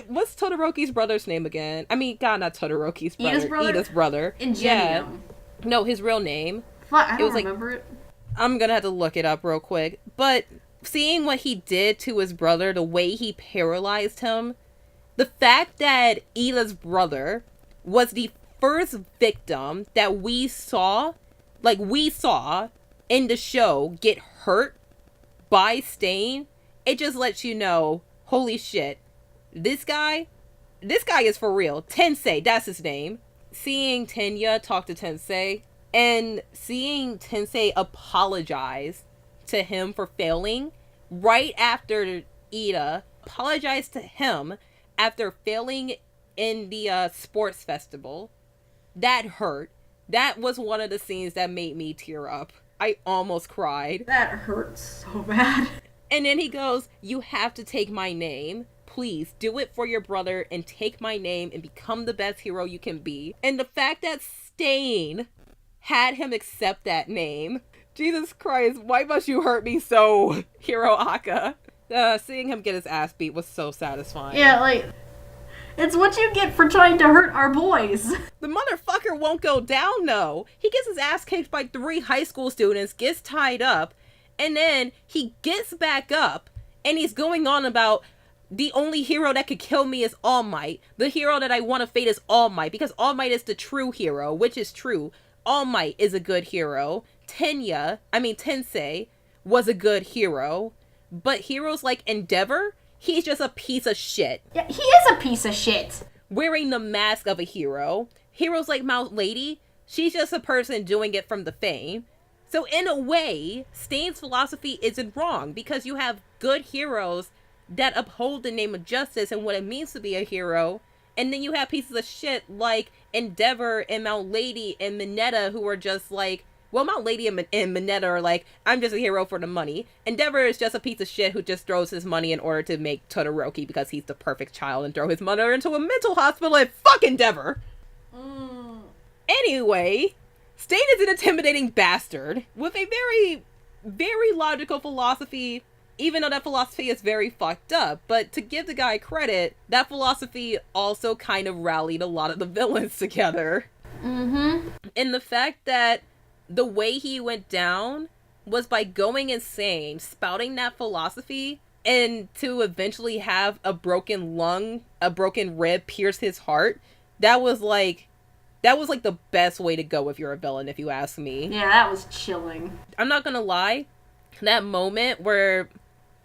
What's Todoroki's brother's name again? I mean, God, not Todoroki's brother. Ida's brother. Ingenium. Yeah. No, his real name. Fuck, I don't remember it. I'm gonna have to look it up real quick. But seeing what he did to his brother, the way he paralyzed him, the fact that Ida's brother was the first victim that we saw in the show get hurt by Stain, it just lets you know, holy shit, this guy is for real. Tensei, that's his name. Seeing Tenya talk to Tensei, and seeing Tensei apologize to him for failing right after Ida apologized to him after failing in the sports festival, that hurt. That was one of the scenes that made me tear up. I almost cried. That hurts so bad. And then he goes, you have to take my name. Please do it for your brother and take my name and become the best hero you can be. And the fact that Stain had him accept that name. Jesus Christ, why must you hurt me so, Hiroaka? Seeing him get his ass beat was so satisfying. Yeah, like, it's what you get for trying to hurt our boys. The motherfucker won't go down, though. He gets his ass kicked by 3 high school students, gets tied up, and then he gets back up, and he's going on about the only hero that could kill me is All Might. The hero that I want to fate is All Might, because All Might is the true hero, which is true. All Might is a good hero. Tensei was a good hero. But heroes like Endeavor, he's just a piece of shit. Yeah, he is a piece of shit. Wearing the mask of a hero. Heroes like Mount Lady, she's just a person doing it from the fame. So in a way, Stain's philosophy isn't wrong, because you have good heroes that uphold the name of justice and what it means to be a hero, and then you have pieces of shit like Endeavor and Mount Lady and Mineta who are just like, well, Mount Lady and Mineta are like, I'm just a hero for the money. Endeavor is just a piece of shit who just throws his money in order to make Todoroki because he's the perfect child and throw his mother into a mental hospital and fuck Endeavor. Anyway, Stain is an intimidating bastard with a very, very logical philosophy, even though that philosophy is very fucked up. But to give the guy credit, that philosophy also kind of rallied a lot of the villains together. Mm-hmm. And the fact that the way he went down was by going insane, spouting that philosophy, and to eventually have a broken lung, a broken rib pierce his heart. That was like the best way to go if you're a villain, if you ask me. Yeah, that was chilling. I'm not gonna lie, that moment where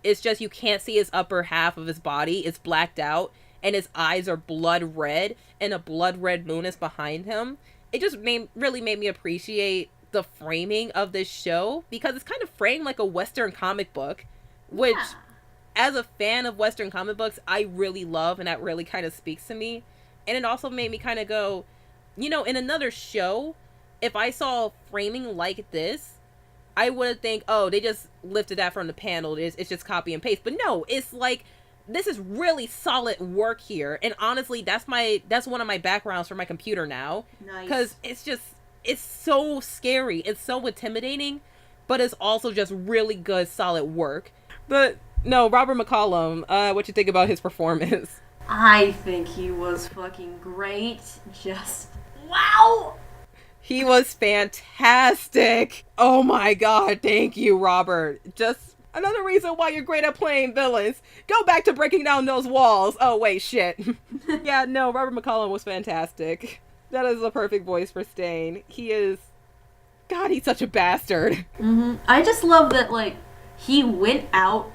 it's just you can't see his upper half of his body, it's blacked out, and his eyes are blood red, and a blood red moon is behind him, it just really made me appreciate the framing of this show, because it's kind of framed like a Western comic book, which, as a fan of Western comic books, I really love, and that really kind of speaks to me. And it also made me kind of go, you know, in another show, if I saw framing like this, I would think, oh, they just lifted that from the panel, it's just copy and paste. But no, it's like, this is really solid work here, and honestly, that's one of my backgrounds for my computer now. Nice. Because it's so scary, it's so intimidating, but it's also just really good, solid work. But no, Robert McCollum, what you think about his performance? I think he was fucking great. Just, wow! He was fantastic. Oh my god, thank you, Robert. Just another reason why you're great at playing villains. Go back to breaking down those walls. Oh wait, shit. Yeah, no, Robert McCollum was fantastic. That is the perfect voice for Stain. He's such a bastard. Mm-hmm. I just love that, like, he went out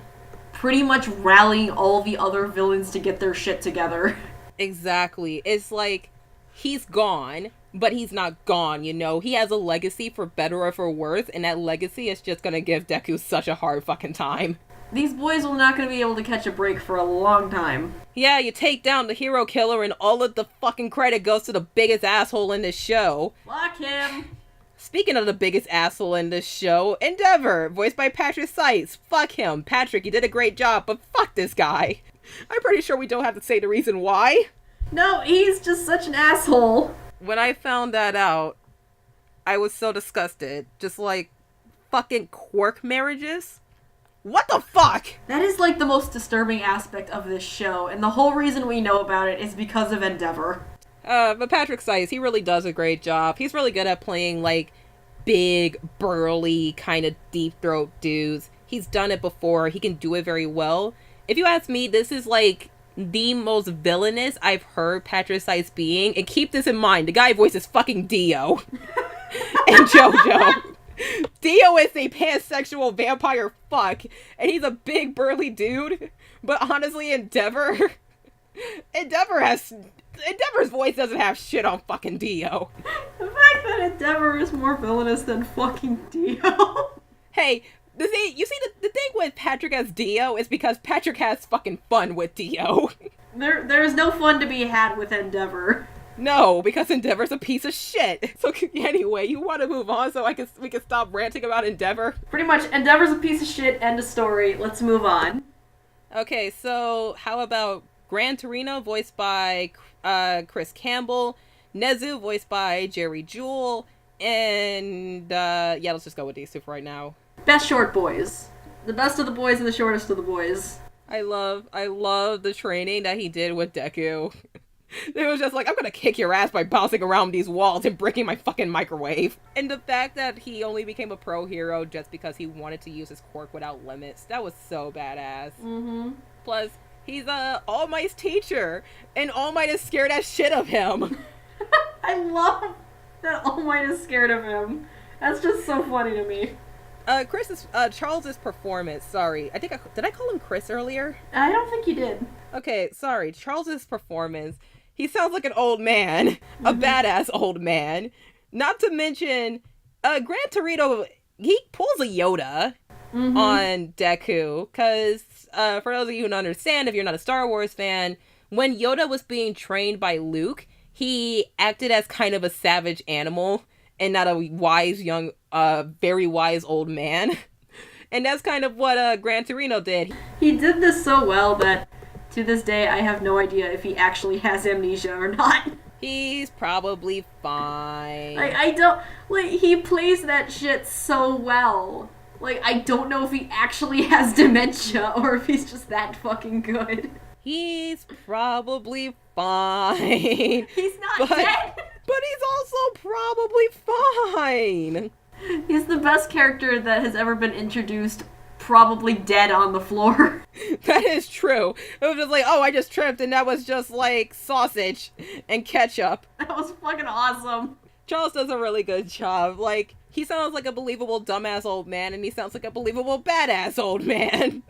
pretty much rallying all the other villains to get their shit together. Exactly. It's like, he's gone, but he's not gone, you know? He has a legacy for better or for worse, and that legacy is just gonna give Deku such a hard fucking time. These boys are not gonna be able to catch a break for a long time. Yeah, you take down the hero killer and all of the fucking credit goes to the biggest asshole in this show. Fuck him! Speaking of the biggest asshole in this show, Endeavor, voiced by Patrick Seitz. Fuck him. Patrick, you did a great job, but fuck this guy. I'm pretty sure we don't have to say the reason why. No, he's just such an asshole. When I found that out, I was so disgusted. Just like, fucking quirk marriages? What the fuck? That is like the most disturbing aspect of this show, and the whole reason we know about it is because of Endeavor. But Patrick Seitz, he really does a great job. He's really good at playing, like, big, burly, kind of deep-throat dudes. He's done it before. He can do it very well. If you ask me, this is, like, the most villainous I've heard Patrick Seitz being. And keep this in mind, the guy voices fucking Dio. And JoJo. Dio is a pansexual vampire fuck, and he's a big, burly dude. But honestly, Endeavor's voice doesn't have shit on fucking Dio. The fact that Endeavor is more villainous than fucking Dio. Hey, the thing with Patrick as Dio is because Patrick has fucking fun with Dio. There's no fun to be had with Endeavor. No, because Endeavor's a piece of shit. So anyway, you want to move on so we can stop ranting about Endeavor? Pretty much, Endeavor's a piece of shit, end of story. Let's move on. Okay, so how about Gran Torino, voiced by Chris Campbell, Nezu, voiced by Jerry Jewell, and yeah, let's just go with these two for right now. Best short boys. The best of the boys and the shortest of the boys. I love the training that he did with Deku. It was just like, I'm gonna kick your ass by bouncing around these walls and breaking my fucking microwave. And the fact that he only became a pro hero just because he wanted to use his quirk without limits, that was so badass. Mm-hmm. Plus, he's All Might's teacher, and All Might is scared as shit of him. I love that All Might is scared of him. That's just so funny to me. Charles's performance, sorry. Did I call him Chris earlier? I don't think you did. Okay, sorry. Charles's performance. He sounds like an old man. A badass old man. Not to mention, Gran Torino he pulls a Yoda on Deku, because for those of you who don't understand, if you're not a Star Wars fan, when Yoda was being trained by Luke, he acted as kind of a savage animal and not a wise young, very wise old man. And that's kind of what Gran Torino did. He did this so well that to this day I have no idea if he actually has amnesia or not. He's probably fine. Like, I don't, like, he plays that shit so well. Like, I don't know if he actually has dementia or if he's just that fucking good. He's probably fine. He's not dead. But he's also probably fine. He's the best character that has ever been introduced, probably dead on the floor. That is true. It was just like, oh, I just tripped, and that was just like sausage and ketchup. That was fucking awesome. Charles does a really good job. Like, he sounds like a believable dumbass old man, and he sounds like a believable badass old man.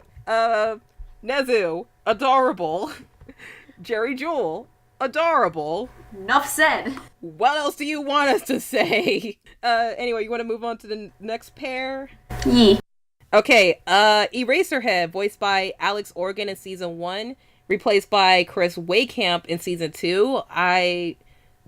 Nezu, adorable. Jerry Jewell, adorable. Enough said. What else do you want us to say? Anyway, you want to move on to the next pair? Yeah. Okay, Eraserhead, voiced by Alex Organ in season 1, replaced by Chris Waycamp in season 2. I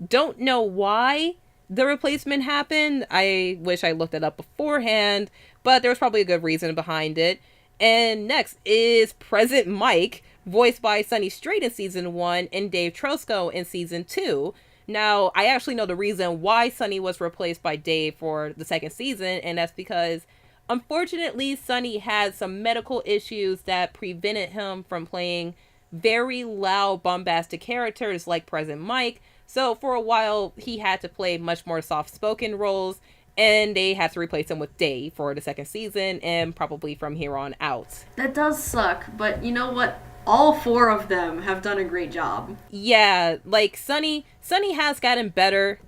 don't know why the replacement happened. I wish I looked it up beforehand, but there was probably a good reason behind it. And next is Present Mike, voiced by Sonny Strait in season 1 and Dave Trosco in season 2. Now, I actually know the reason why Sonny was replaced by Dave for the second season, and that's because unfortunately, Sonny had some medical issues that prevented him from playing very loud, bombastic characters like Present Mike. So for a while, he had to play much more soft-spoken roles, and they had to replace him with Dave for the second season, and probably from here on out. That does suck, but you know what? All 4 of them have done a great job. Yeah, like Sonny has gotten better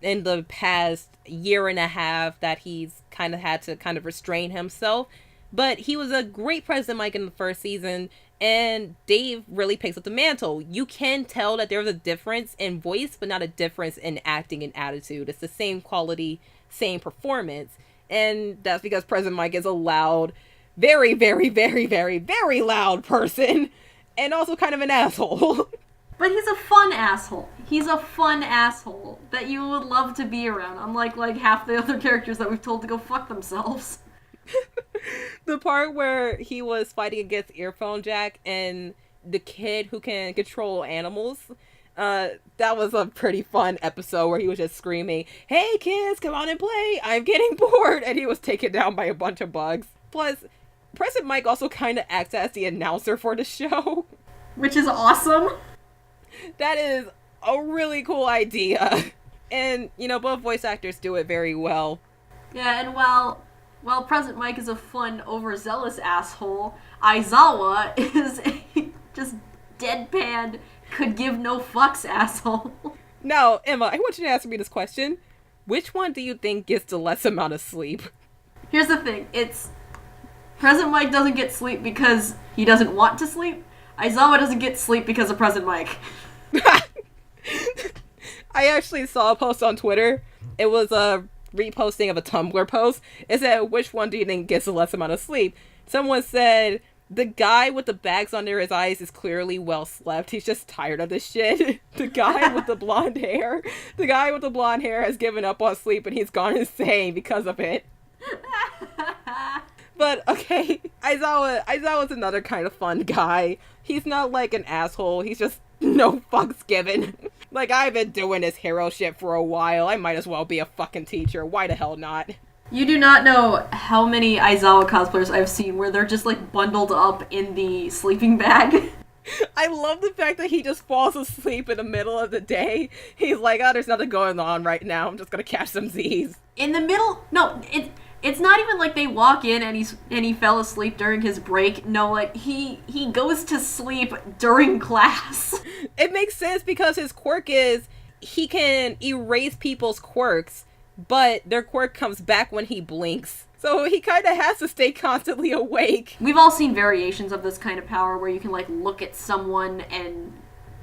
in the past year and a half that he's kind of had to kind of restrain himself, but he was a great Present Mike in the first season, and Dave really picks up the mantle. You can tell that there's a difference in voice, but not a difference in acting and attitude. It's the same quality, same performance, and that's because Present Mike is a loud, very, very, very, very, very loud person, and also kind of an asshole. But he's a fun asshole. He's a fun asshole that you would love to be around, unlike like half the other characters that we've told to go fuck themselves. The part where he was fighting against Earphone Jack and the kid who can control animals, that was a pretty fun episode where he was just screaming, "Hey kids, come on and play, I'm getting bored," and he was taken down by a bunch of bugs. Plus, Present Mike also kind of acts as the announcer for the show. Which is awesome. That is a really cool idea. And, you know, both voice actors do it very well. Yeah, and while Present Mike is a fun, overzealous asshole, Aizawa is a just deadpan, could give no fucks asshole. Now, Emma, I want you to answer me this question. Which one do you think gets the less amount of sleep? Here's the thing, it's Present Mike doesn't get sleep because he doesn't want to sleep. Aizawa doesn't get sleep because of Present Mike. I actually saw a post on Twitter. It was a reposting of a Tumblr post. It said, which one do you think gets the less amount of sleep? Someone said, the guy with the bags under his eyes is clearly well slept. He's just tired of this shit. The guy with the blonde hair has given up on sleep and he's gone insane because of it. But, okay, Aizawa's another kind of fun guy. He's not like an asshole. He's just no fucks given. Like, I've been doing this hero shit for a while. I might as well be a fucking teacher. Why the hell not? You do not know how many Aizawa cosplayers I've seen where they're just, like, bundled up in the sleeping bag. I love the fact that he just falls asleep in the middle of the day. He's like, oh, there's nothing going on right now. I'm just gonna catch some Z's. In the middle? No, it's not even like they walk in and he fell asleep during his break. No, like, he goes to sleep during class. It makes sense because his quirk is he can erase people's quirks, but their quirk comes back when he blinks. So he kind of has to stay constantly awake. We've all seen variations of this kind of power where you can, like, look at someone and,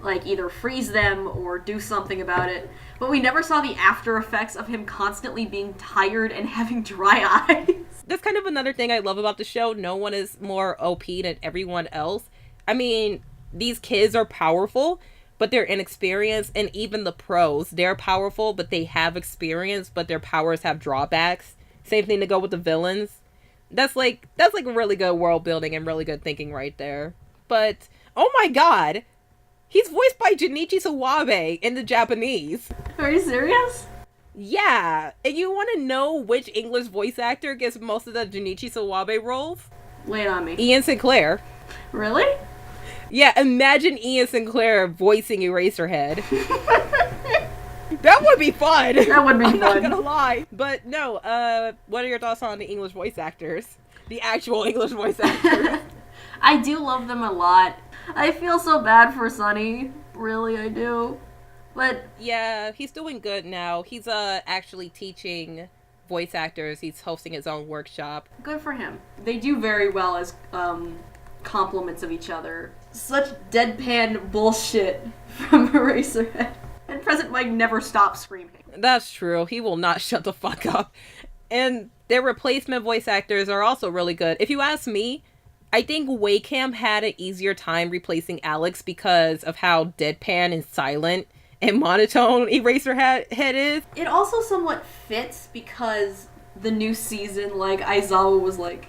like, either freeze them or do something about it. But we never saw the after effects of him constantly being tired and having dry eyes. That's kind of another thing I love about the show. No one is more OP than everyone else. I mean, these kids are powerful, but they're inexperienced, and even the pros, they're powerful, but they have experience, but their powers have drawbacks. Same thing to go with the villains. That's like really good world building and really good thinking right there. But, oh my god! He's voiced by Junichi Sawabe in the Japanese. Are you serious? Yeah, and you want to know which English voice actor gets most of the Junichi Sawabe roles? Lay it on me. Ian Sinclair. Really? Yeah, imagine Ian Sinclair voicing Eraserhead. That would be fun. That would be I'm not fun. gonna lie. But no, what are your thoughts on the English voice actors? The actual English voice actors. I do love them a lot. I feel so bad for Sunny. Really, I do. But yeah, he's doing good now. He's actually teaching voice actors. He's hosting his own workshop. good for him. They do very well as compliments of each other. Such deadpan bullshit from Eraserhead. And President Mike never stops screaming. That's true. He will not shut the fuck up. And their replacement voice actors are also really good. If you ask me, I think Waycam had an easier time replacing Alex because of how deadpan and silent and monotone Eraserhead is. It also somewhat fits because the new season, like, Aizawa was, like,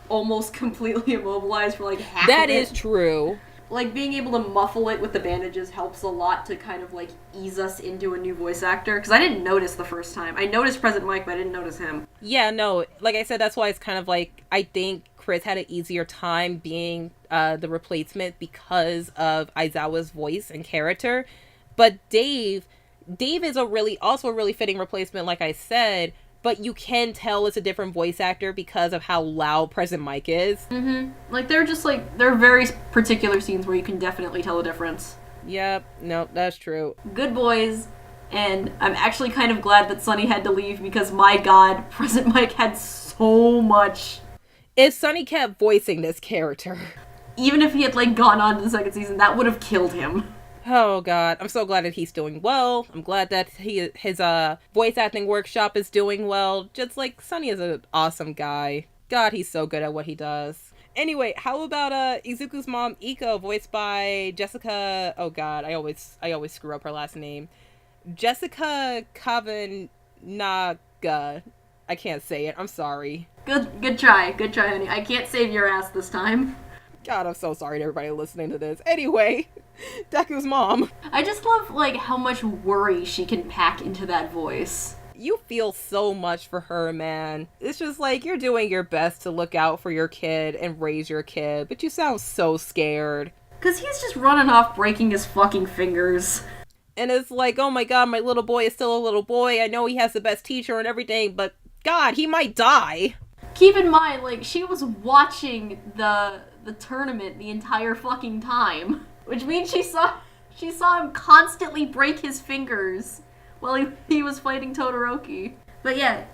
almost completely immobilized for, like, half of it. That is true. Like, being able to muffle it with the bandages helps a lot to kind of, like, ease us into a new voice actor. Because I didn't notice the first time. I noticed President Mike, but I didn't notice him. Yeah, no, like I said, that's why it's kind of like, I think Chris had an easier time being the replacement because of Aizawa's voice and character. But Dave is also a really fitting replacement, like I said, but you can tell it's a different voice actor because of how loud President Mike is. Mm-hmm. Like, they're just, like, there are very particular scenes where you can definitely tell a difference. Yep, no, that's true. Good boys, and I'm actually kind of glad that Sunny had to leave because, my god, President Mike had so much. If Sunny kept voicing this character. Even if he had, like, gone on to the second season, that would have killed him. Oh god, I'm so glad that he's doing well. I'm glad that his voice acting workshop is doing well. Just like, Sunny is an awesome guy. God, he's so good at what he does. Anyway, how about Izuku's mom Iko, voiced by Jessica, oh god, I always screw up her last name. Jessica Kavanaga. I can't say it, I'm sorry. Good try, honey. I can't save your ass this time. God, I'm so sorry to everybody listening to this. Anyway, Deku's mom. I just love, like, how much worry she can pack into that voice. You feel so much for her, man. It's just like, you're doing your best to look out for your kid and raise your kid, but you sound so scared. 'Cause he's just running off breaking his fucking fingers. And it's like, oh my god, my little boy is still a little boy. I know he has the best teacher and everything, but god, he might die. Keep in mind, like, she was watching the tournament the entire fucking time. Which means she saw him constantly break his fingers while he was fighting Todoroki. But yeah,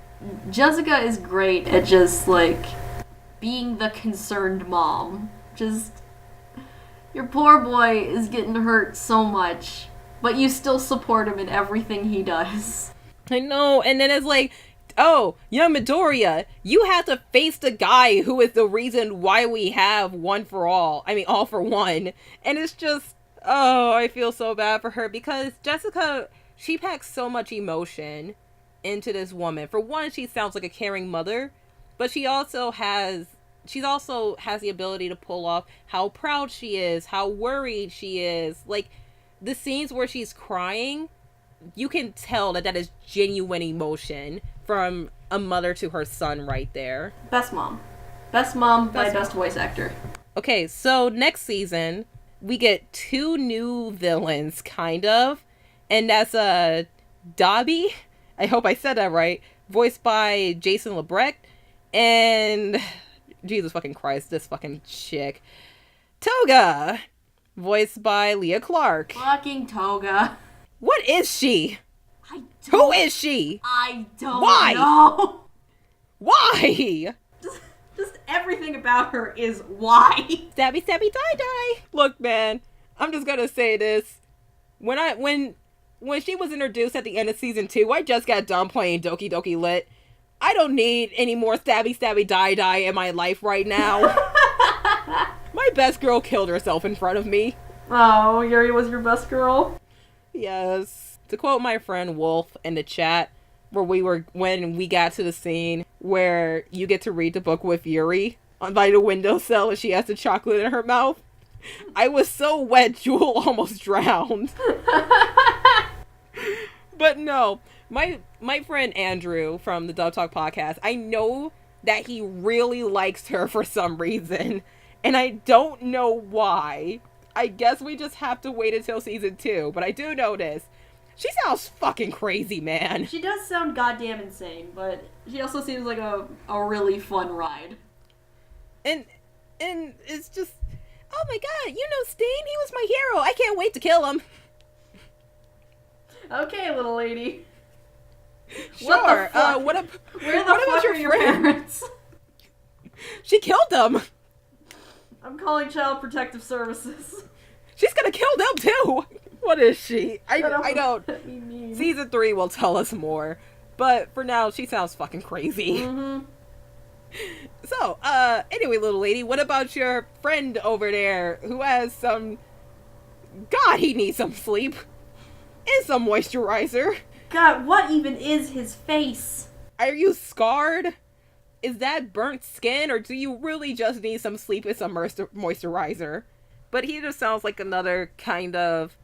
Jessica is great at just, like, being the concerned mom. Just, your poor boy is getting hurt so much, but you still support him in everything he does. I know, and then it's like, oh, young Midoriya, you have to face the guy who is the reason why we have All for One. And it's just, oh, I feel so bad for her because Jessica, she packs so much emotion into this woman. For one, she sounds like a caring mother, but she also has the ability to pull off how proud she is, how worried she is. Like, the scenes where she's crying, you can tell that is genuine emotion from a mother to her son right there. Best mom. Best mom by best voice actor. Okay, so next season, we get 2 new villains, kind of. And that's Dobby, I hope I said that right, voiced by Jason Lebrecht, and Jesus fucking Christ, this fucking chick. Toga, voiced by Leah Clark. Fucking Toga. What is she? Who is she? I don't Why? know. Why? Just everything about her is why. Stabby, stabby, die, die. Look, man, I'm just gonna say this. When she was introduced at the end of season 2, I just got done playing Doki Doki Lit. I don't need any more stabby die in my life right now. My best girl killed herself in front of me. Oh, Yuri was your best girl? Yes. To quote my friend Wolf in the chat, when we got to the scene where you get to read the book with Yuri by the windowsill and she has the chocolate in her mouth, I was so wet Jewel almost drowned. But no, my friend Andrew from the Dove Talk podcast, I know that he really likes her for some reason, and I don't know why. I guess we just have to wait until season 2, but I do know this. She sounds fucking crazy, man. She does sound goddamn insane, but she also seems like a really fun ride. And it's just, oh my god, you know Steen? He was my hero. I can't wait to kill him. Okay, little lady. Sure. What the fuck? Where the fuck are your parents? She killed them. I'm calling Child Protective Services. She's gonna kill them too. What is she? I don't. Mean. Season 3 will tell us more. But for now, she sounds fucking crazy. Mm-hmm. So, anyway, little lady, what about your friend over there who has some... God, he needs some sleep. And some moisturizer. God, what even is his face? Are you scarred? Is that burnt skin, or do you really just need some sleep and some moisturizer? But he just sounds like another kind of...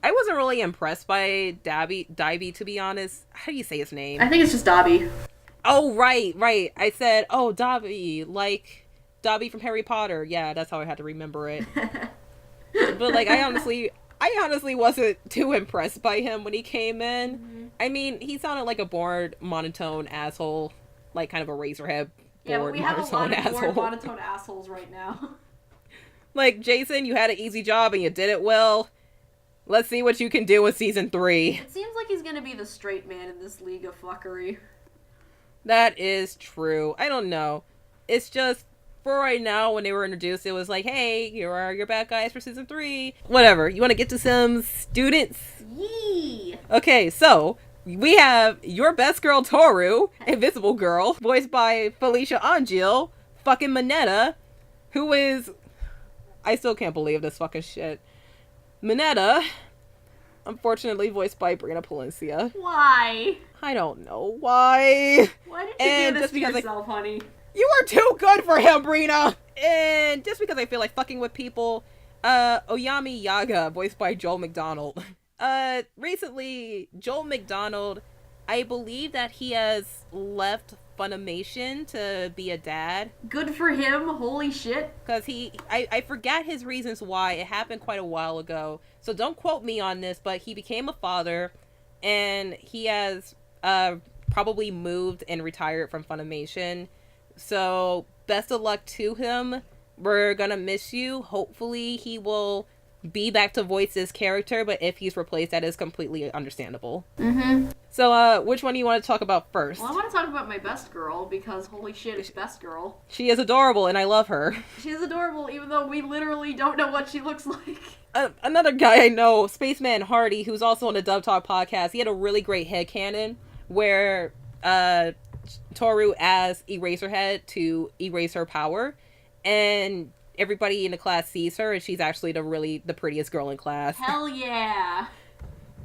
I wasn't really impressed by Dibby, to be honest. How do you say his name? I think it's just Dobby. Oh, right. I said, oh, Dobby, like Dobby from Harry Potter. Yeah, that's how I had to remember it. But, like, I honestly wasn't too impressed by him when he came in. Mm-hmm. I mean, he sounded like a bored, monotone asshole. Like, kind of a Razorhead bored, we have a lot monotone of bored, asshole. monotone assholes right now. Like, Jason, you had an easy job and you did it well. Let's see what you can do in season 3. It seems like he's gonna be the straight man in this league of fuckery. That is true. I don't know. It's just, for right now, when they were introduced, it was like, hey, here are your bad guys for season 3. Whatever. You want to get to some students? Yee! Okay, so, we have your best girl, Toru, Invisible Girl, voiced by Felicia Angel, fucking Mineta, who is... I still can't believe this fucking shit. Mineta, unfortunately voiced by Brina Palencia. Why? I don't know why. Why did you do this to yourself, honey? You are too good for him, Brina! And just because I feel like fucking with people, Oyami Yaga, voiced by Joel McDonald. Recently, Joel McDonald, I believe that he has left Funimation to be a dad. Good for him, holy shit. Because I forgot his reasons why. It happened quite a while ago. So don't quote me on this, but he became a father, and he has probably moved and retired from Funimation. So best of luck to him. We're gonna miss you. Hopefully he will be back to voice this character, but if he's replaced, that is completely understandable. Mm-hmm. So, which one do you want to talk about first? Well, I want to talk about my best girl, because holy shit, it's best girl. She is adorable, and I love her. She's adorable, even though we literally don't know what she looks like. Another guy I know, Spaceman Hardy, who's also on the Dove Talk podcast, he had a really great headcanon where Toru asks Eraserhead to erase her power, and everybody in the class sees her, and she's actually the prettiest girl in class. Hell yeah.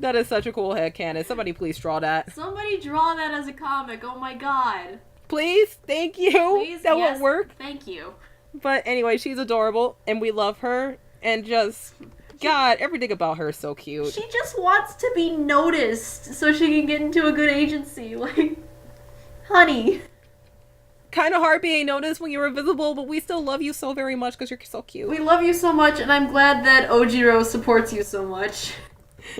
That is such a cool headcanon. Somebody please draw that. Somebody draw that as a comic, oh my god. Please? Thank you. Please? That Yes. won't work. Thank you. But anyway, she's adorable, and we love her, and just... God, everything about her is so cute. She just wants to be noticed so she can get into a good agency. Like, honey. Kind of hard being noticed when you're invisible, but we still love you so very much because you're so cute. We love you so much, and I'm glad that Ojiro supports you so much.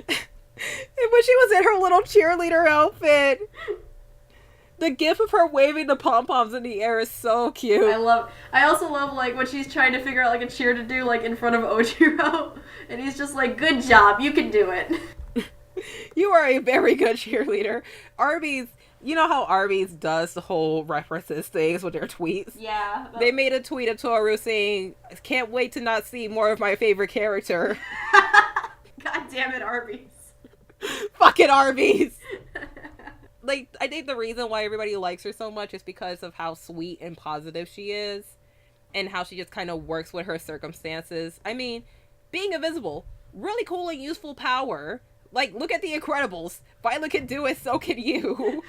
And when she was in her little cheerleader outfit, the gif of her waving the pom-poms in the air is so cute. I also love, like, when she's trying to figure out, like, a cheer to do, like, in front of Ojiro, and he's just like, good job, you can do it. You are a very good cheerleader. Arby's, you know how Arby's does the whole references things with their tweets? Yeah. They made a tweet of Toru saying, can't wait to not see more of my favorite character. God damn it, Arby's. Fucking Arby's! Like, I think the reason why everybody likes her so much is because of how sweet and positive she is. And how she just kind of works with her circumstances. I mean, being invisible, really cool and useful power. Like, look at The Incredibles. Violet can do it, so can you.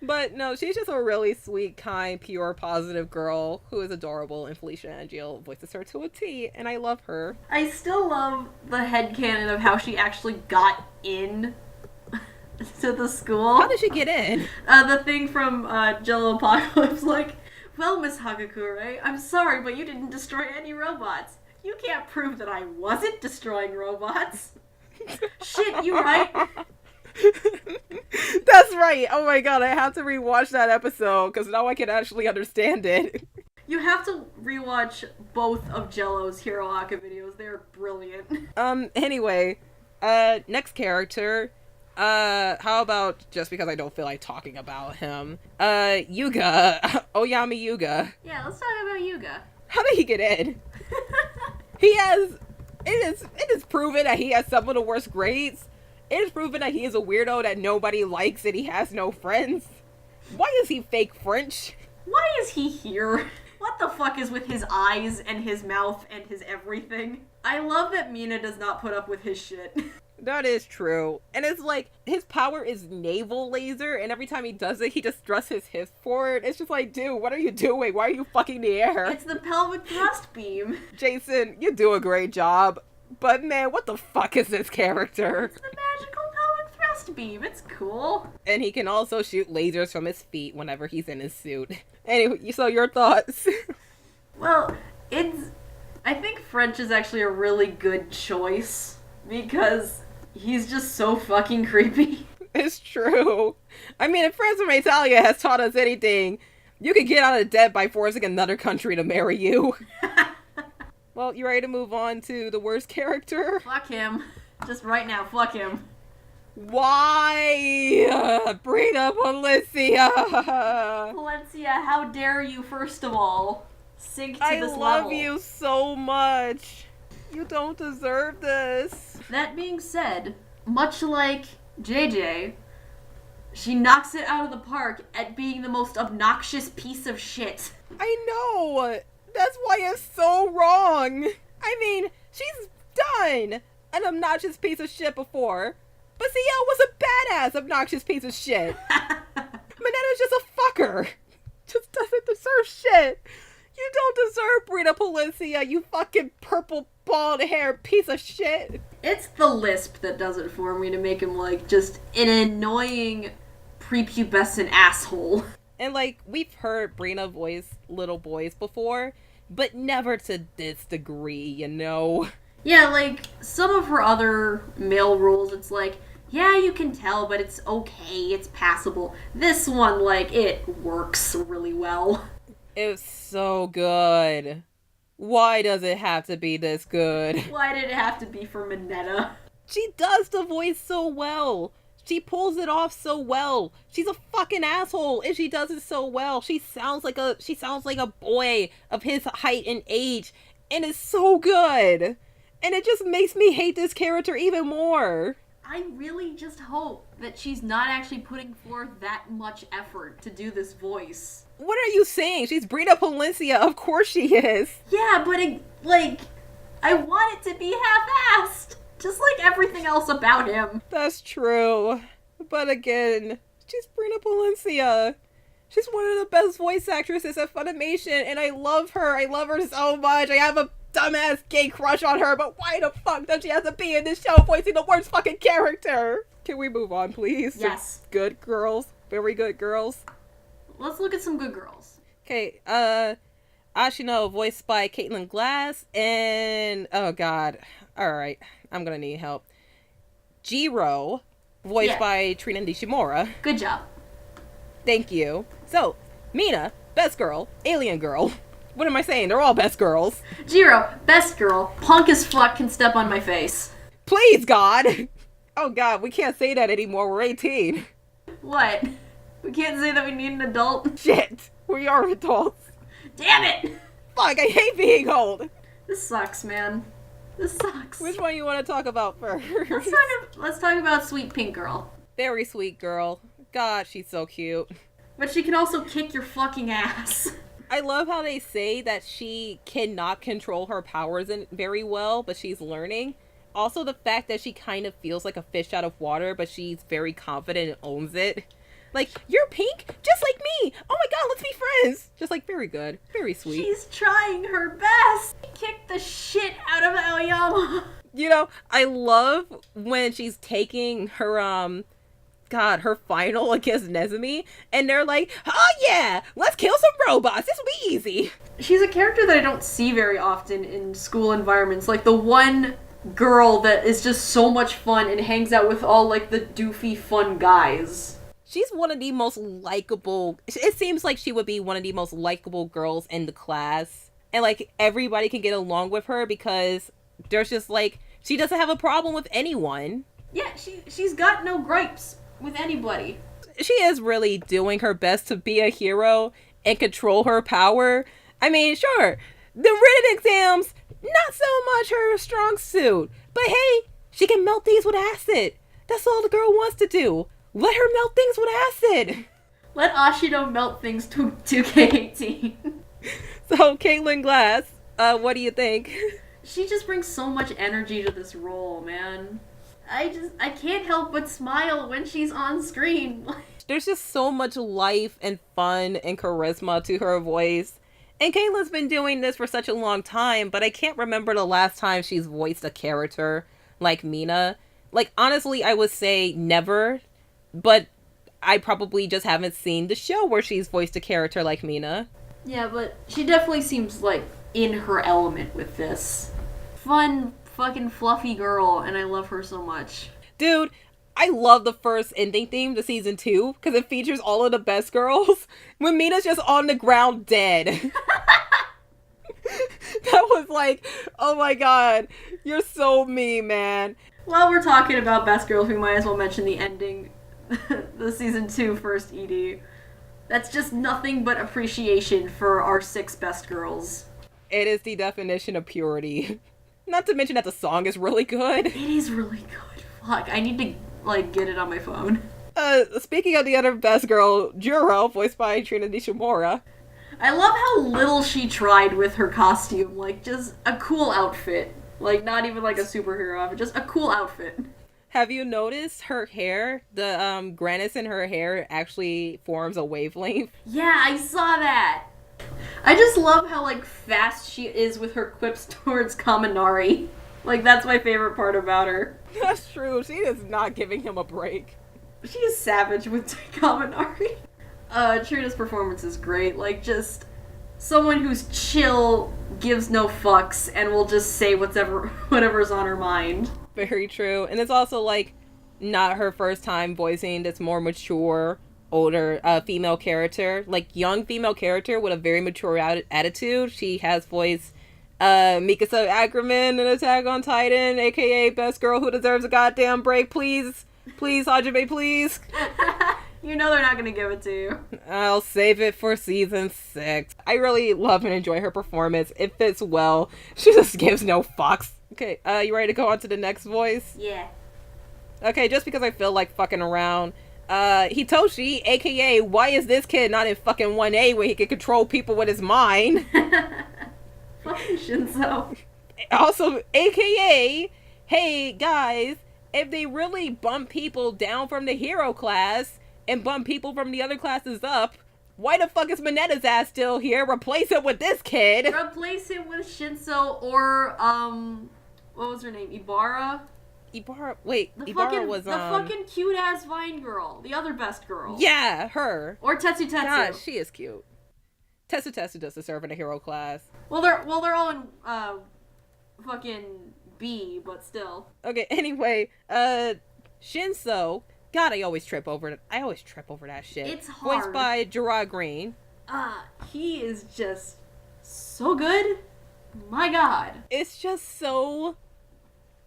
But no, she's just a really sweet, kind, pure, positive girl who is adorable, and Felicia Angiel voices her to a T, and I love her. I still love the headcanon of how she actually got in to the school. How did she get in? The thing from Jello Apocalypse, like, well, Miss Hagakure, I'm sorry, but you didn't destroy any robots. You can't prove that I wasn't destroying robots. Shit, you right? That's right. Oh my god, I have to rewatch that episode because now I can actually understand it. You have to rewatch both of Jello's Hero Aka videos. They're brilliant. Anyway, next character. How about, just because I don't feel like talking about him, Yuga. Oyami Yuga. Yeah, let's talk about Yuga. How did he get in? It is proven that he has some of the worst grades. It is proven that he is a weirdo that nobody likes and he has no friends. Why is he fake French? Why is he here? What the fuck is with his eyes and his mouth and his everything? I love that Mina does not put up with his shit. That is true. And it's like, his power is navel laser, and every time he does it, he just thrusts his hips forward. It's just like, dude, what are you doing? Why are you fucking the air? It's the pelvic thrust beam. Jason, you do a great job. But man, what the fuck is this character? It's the magical pelvic thrust beam. It's cool. And he can also shoot lasers from his feet whenever he's in his suit. Anyway, so your thoughts? Well, I think French is actually a really good choice because he's just so fucking creepy. It's true. I mean, if Friends from Italia has taught us anything, you can get out of debt by forcing another country to marry you. Well, you ready to move on to the worst character? Fuck him. Just right now, fuck him. Why? Brina Valencia! Valencia, how dare you, first of all, sink to this level. I love you so much. You don't deserve this. That being said, much like JJ, she knocks it out of the park at being the most obnoxious piece of shit. I know. That's why it's so wrong. I mean, she's done an obnoxious piece of shit before. But CL was a badass obnoxious piece of shit. Minetta's just a fucker. Just doesn't deserve shit. You don't deserve Brina Palencia, you fucking purple bald hair piece of shit. It's the lisp that does it for me to make him, like, just an annoying prepubescent asshole. And, like, we've heard Brina voice little boys before, but never to this degree, you know? Yeah, like, some of her other male roles, it's like, yeah, you can tell, but it's okay, it's passable. This one, like, it works really well. It's so good. Why does it have to be this good? Why did it have to be for Minetta? She does the voice so well. She pulls it off so well. She's a fucking asshole, and she does it so well. She sounds like a boy of his height and age, and it's so good. And it just makes me hate this character even more. I really just hope that she's not actually putting forth that much effort to do this voice. What are you saying? She's Brina Palencia. Of course she is. Yeah, but I want it to be half-assed. Just like everything else about him. That's true. But again, she's Brina Palencia. She's one of the best voice actresses at Funimation, and I love her. I love her so much. I have a dumbass gay crush on her, but why the fuck does she have to be in this show voicing the worst fucking character? Can we move on, please? Yes. Good girls. Very good girls. Let's look at some good girls. Okay, Ashino, voiced by Caitlin Glass, and oh god. Alright, I'm gonna need help. Jiro, voiced by Trina Nishimura. Good job. Thank you. So, Mina, best girl, alien girl. What am I saying? They're all best girls. Jiro, best girl, punk as fuck, can step on my face. Please, God! Oh god, we can't say that anymore, we're 18. What? We can't say that we need an adult? Shit! We are adults. Damn it! Fuck, I hate being old! This sucks, man. This sucks. Which one you want to talk about first? Let's talk about Sweet Pink Girl. Very sweet girl. God, she's so cute. But she can also kick your fucking ass. I love how they say that she cannot control her powers very well, but she's learning. Also, the fact that she kind of feels like a fish out of water, but she's very confident and owns it. Like, you're pink, just like me. Oh my god, let's be friends. Just like, very good. Very sweet. She's trying her best. Kick the shit out of Aoyama. You know, I love when she's taking her, her final against Nezumi, and they're like, oh yeah, let's kill some robots. This will be easy. She's a character that I don't see very often in school environments. Like, the one girl that is just so much fun and hangs out with all, like, the doofy fun guys. She's one of the most likable, it seems like she would be one of the most likable girls in the class. And, like, everybody can get along with her because there's just, like, she doesn't have a problem with anyone. Yeah, she's got no gripes with anybody. She is really doing her best to be a hero and control her power. I mean, sure, the written exams, not so much her strong suit. But hey, she can melt things with acid. That's all the girl wants to do. Let her melt things with acid. Let Ashido melt things to 2K18. So, Caitlin Glass, what do you think? She just brings so much energy to this role, man. I can't help but smile when she's on screen. There's just so much life and fun and charisma to her voice. And Caitlin's been doing this for such a long time, but I can't remember the last time she's voiced a character like Mina. Like, honestly, I would say never, but I probably just haven't seen the show where she's voiced a character like Mina. Yeah, but she definitely seems, like, in her element with this. Fun, fucking fluffy girl, and I love her so much. Dude, I love the first ending theme to season 2 because it features all of the best girls when Mina's just on the ground dead. That was like, oh my god, you're so mean, man. While we're talking about best girls, we might as well mention the ending, the season 2 first ED. That's just nothing but appreciation for our 6 best girls. It is the definition of purity. Not to mention that the song is really good. It is really good. Fuck, I need to, like, get it on my phone. Speaking of the other best girl, Juro, voiced by Trina Nishimura. I love how little she tried with her costume. Like, just a cool outfit. Like, not even like a superhero outfit, just a cool outfit. Have you noticed her hair? The granites in her hair actually forms a wavelength. Yeah, I saw that. I just love how, like, fast she is with her quips towards Kaminari. Like, that's my favorite part about her. That's true. She is not giving him a break. She is savage with Kaminari. Trina's performance is great. Like, just someone who's chill, gives no fucks, and will just say whatever's on her mind. Very true. And it's also, like, not her first time voicing this more mature, older female character. Like, young female character with a very mature attitude. She has voiced Mikasa Ackerman in Attack on Titan, aka best girl who deserves a goddamn break. Please, Hajime, please. You know they're not gonna give it to you. I'll save it for season 6. I really love and enjoy her performance. It fits well. She just gives no fucks. Okay, you ready to go on to the next voice? Yeah. Okay, just because I feel like fucking around. Hitoshi, aka why is this kid not in fucking 1A where he can control people with his mind? Fucking Shinzo. Also, aka, hey guys, if they really bump people down from the hero class and bump people from the other classes up, why the fuck is Minetta's ass still here? Replace it with this kid. Replace him with Shinzo or, what was her name? Ibarra? Wait, The Ibarra fucking cute-ass Vine girl. The other best girl. Yeah, her. Or Tetsu. God, she is cute. Tetsu does deserve in a hero class. Well, they're all in, fucking B, but still. Okay, anyway, Shinso. God, I always trip over that shit. It's hard. Voiced by Gerard Green. He is just so good. My god. It's just so...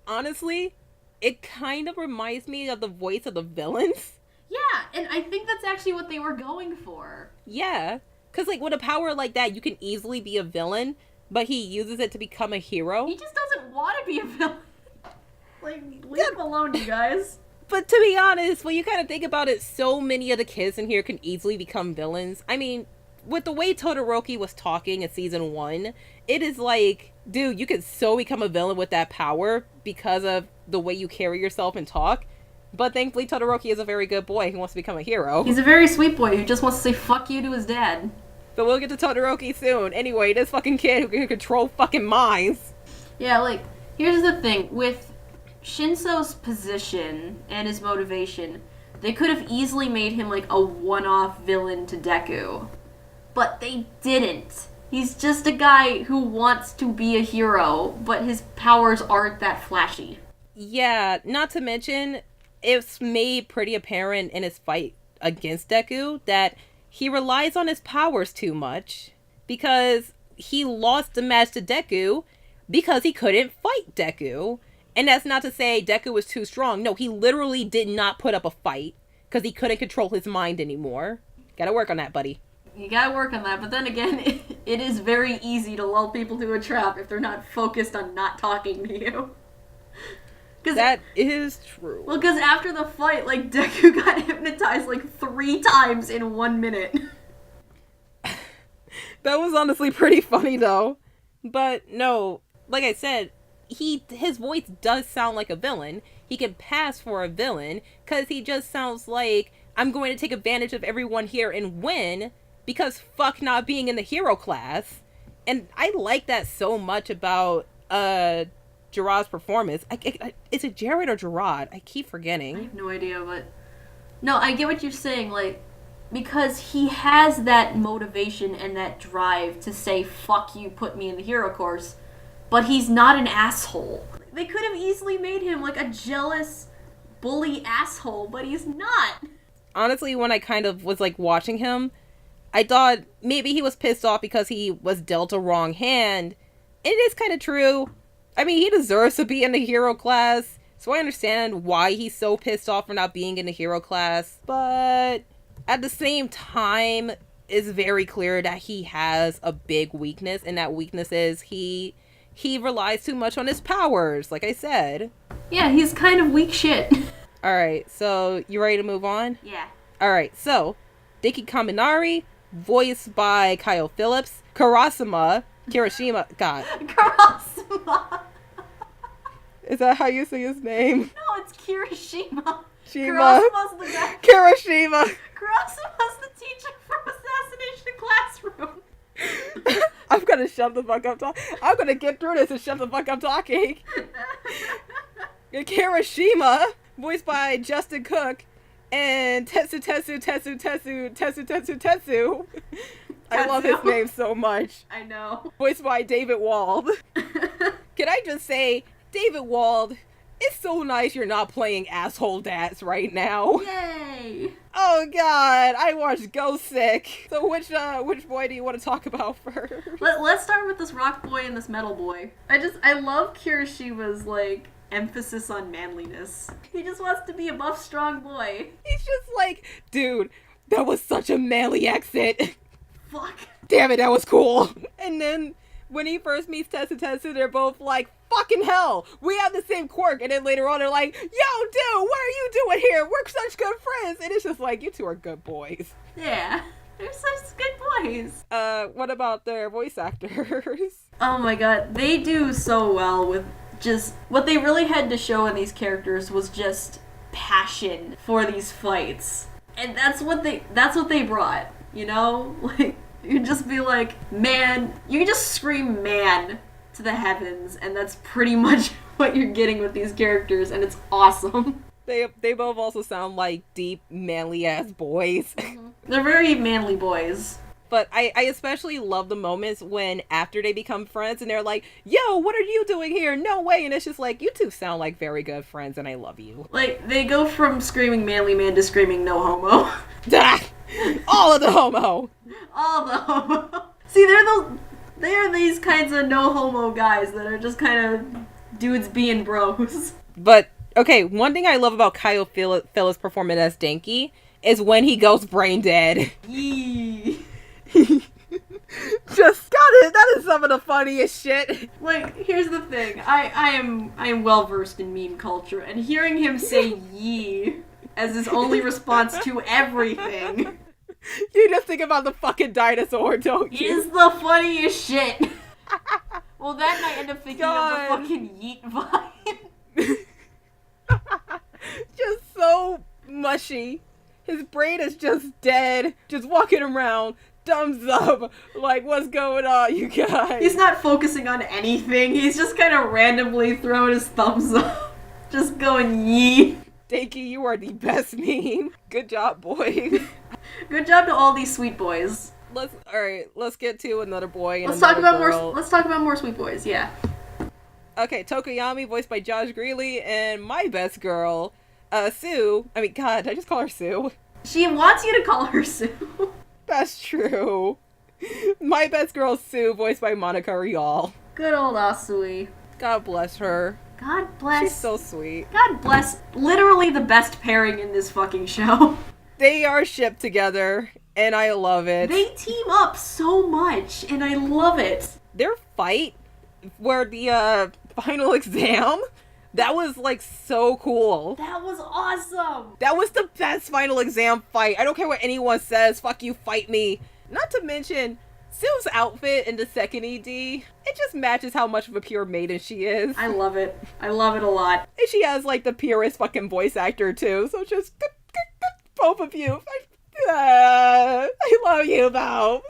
Honestly, it kind of reminds me of the voice of the villains. Yeah, and I think that's actually what they were going for. Yeah, because, like, with a power like that, you can easily be a villain, but he uses it to become a hero. He just doesn't want to be a villain. Like, leave him alone, you guys. But to be honest, when you kind of think about it, so many of the kids in here can easily become villains. I mean, with the way Todoroki was talking in season 1, it is like, dude, you could so become a villain with that power because of the way you carry yourself and talk. But thankfully, Todoroki is a very good boy who wants to become a hero. He's a very sweet boy who just wants to say fuck you to his dad. But we'll get to Todoroki soon. Anyway, this fucking kid who can control fucking minds. Yeah, like, here's the thing. With Shinso's position and his motivation, they could have easily made him like a one-off villain to Deku. But they didn't. He's just a guy who wants to be a hero, but his powers aren't that flashy. Yeah, not to mention, it's made pretty apparent in his fight against Deku that he relies on his powers too much because he lost the match to Deku because he couldn't fight Deku. And that's not to say Deku was too strong. No, he literally did not put up a fight because he couldn't control his mind anymore. Gotta work on that, buddy. You gotta work on that, but then again, it is very easy to lull people to a trap if they're not focused on not talking to you. That is true. Well, because after the fight, like, Deku got hypnotized like 3 times in 1 minute. That was honestly pretty funny, though. But no, like I said, his voice does sound like a villain. He can pass for a villain, because he just sounds like, I'm going to take advantage of everyone here and win, because fuck not being in the hero class. And I like that so much about, Gerard's performance. Is it Jared or Gerard? I keep forgetting. I have no idea, but... No, I get what you're saying, like, because he has that motivation and that drive to say, fuck you, put me in the hero course, but he's not an asshole. They could have easily made him, like, a jealous, bully asshole, but he's not. Honestly, when I kind of was, like, watching him, I thought maybe he was pissed off because he was dealt a wrong hand. It is kind of true. I mean, he deserves to be in the hero class, so I understand why he's so pissed off for not being in the hero class. But at the same time, it's very clear that he has a big weakness, and that weakness is he relies too much on his powers, like I said. Yeah, he's kind of weak shit. Alright, so you ready to move on? Yeah. Alright, so Diki Kaminari, voiced by Kyle Phillips. Kirashima, God. Kurosama. Is that how you say his name? No, it's Kirishima. Shima. Kurosama's the guy. Kirashima. Kurosama's the teacher from Assassination Classroom. I'm gonna shut the fuck up talking. I'm gonna get through this and shut the fuck up talking. Kirishima, voiced by Justin Cook, and Tetsu. I love his name so much. I know. Voiced by David Wald. Can I just say, David Wald, it's so nice you're not playing asshole dads right now. Yay! Oh god, I watched Ghost Sick. So which boy do you want to talk about first? Let's start with this rock boy and this metal boy. I love Kirishima's, like, emphasis on manliness. He just wants to be a buff, strong boy. He's just like, dude, that was such a manly exit. Fuck. Damn it, that was cool. And then when he first meets Tetsu, they're both like, fucking hell, we have the same quirk. And then later on, they're like, yo, dude, what are you doing here? We're such good friends. And it's just like, you two are good boys. Yeah, they're such good boys. What about their voice actors? Oh my god, they do so well with just, what they really had to show in these characters was just passion for these fights. And that's what they brought, you know? Like, you can just be like, man, you can just scream man to the heavens, and that's pretty much what you're getting with these characters, and it's awesome. They both also sound like deep, manly-ass boys. They're very manly boys. But I especially love the moments when after they become friends and they're like, yo, what are you doing here? No way. And it's just like, you two sound like very good friends and I love you. Like, they go from screaming manly man to screaming no homo. All of the homo. All the homo. See, they are these kinds of no homo guys that are just kind of dudes being bros. But, okay, one thing I love about Kyle Phillips' performance as Denki is when he goes brain dead. Yee. Just got it. That is some of the funniest shit. Like, here's the thing. I am well versed in meme culture, and hearing him say "yee" as his only response to everything You just think about the fucking dinosaur, don't you? is the funniest shit. Well, that night I end up thinking God. of the fucking yeet vibe. Just so mushy. His brain is just dead. Just walking around. Thumbs up. Like, what's going on, you guys? He's not focusing on anything. He's just kind of randomly throwing his thumbs up. Just going yee. Dakey, you are the best meme. Good job, boys. Good job to all these sweet boys. Let's get to another boy and Let's talk about girl. more. Let's talk about more sweet boys. Yeah. Okay, Tokoyami, voiced by Josh Greeley, and my best girl, Sue. I mean, God, did I just call her Sue? She wants you to call her Sue. That's true. My best girl, Sue, voiced by Monica Rial. Good old Asui. God bless her. God bless. She's so sweet. God bless. Literally the best pairing in this fucking show. They are shipped together, and I love it. They team up so much, and I love it. Their fight, where the final exam, that was like so cool. That was awesome. That was the best final exam fight. I don't care what anyone says. Fuck you, fight me. Not to mention, Sue's outfit in the second ED, it just matches how much of a pure maiden she is. I love it. I love it a lot. And she has like the purest fucking voice actor too, so just both of you. I love you, Bob.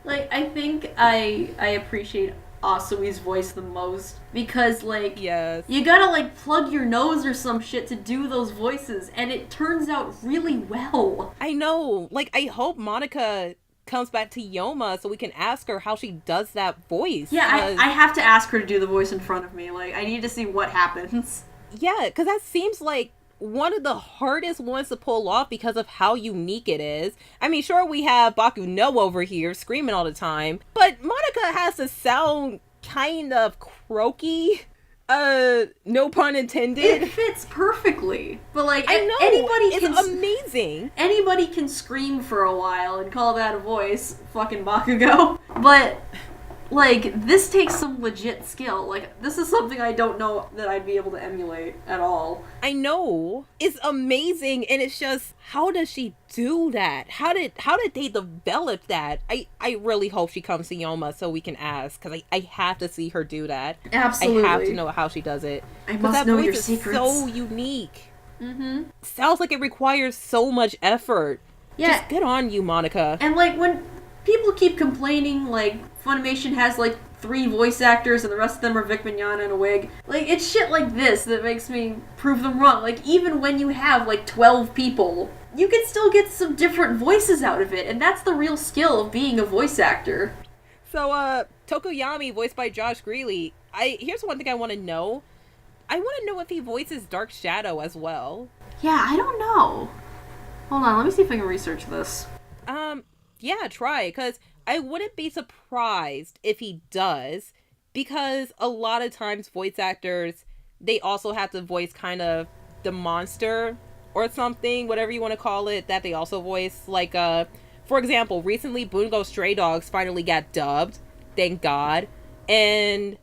Like, I think I appreciate Asui's voice the most because, like, Yes. you gotta, like, plug your nose or some shit to do those voices, and it turns out really well. I know. Like, I hope Monica comes back to Yoma so we can ask her how she does that voice. Yeah, I have to ask her to do the voice in front of me. Like, I need to see what happens. Yeah, because that seems like one of the hardest ones to pull off because of how unique it is. I mean, sure, we have Baku No over here screaming all the time, but Monica has to sound kind of croaky. No pun intended. It fits perfectly. But, like, I know. It's amazing. Anybody can scream for a while and call that a voice. Fucking Bakugo. But, like, this takes some legit skill. Like, this is something I don't know that I'd be able to emulate at all. I know. It's amazing, and it's just, how does she do that? How did they develop that? I really hope she comes to Yoma so we can ask, because I have to see her do that. Absolutely. I have to know how she does it. I 'Cause must that know voice your is secrets. so unique. Mm-hmm. Sounds like it requires so much effort. Yeah. Just good on you, Monica. And, like, when people keep complaining, like, Funimation has, like, 3 voice actors and the rest of them are Vic Mignogna in a wig. Like, it's shit like this that makes me prove them wrong. Like, even when you have, like, 12 people, you can still get some different voices out of it, and that's the real skill of being a voice actor. So, Tokoyami, voiced by Josh Greeley. Here's one thing I want to know. I want to know if he voices Dark Shadow as well. Yeah, I don't know. Hold on, let me see if I can research this. Yeah, try, because I wouldn't be surprised if he does, because a lot of times voice actors, they also have to voice kind of the monster or something, whatever you want to call it, that they also voice. Like, for example, recently Bungo Stray Dogs finally got dubbed, thank God, and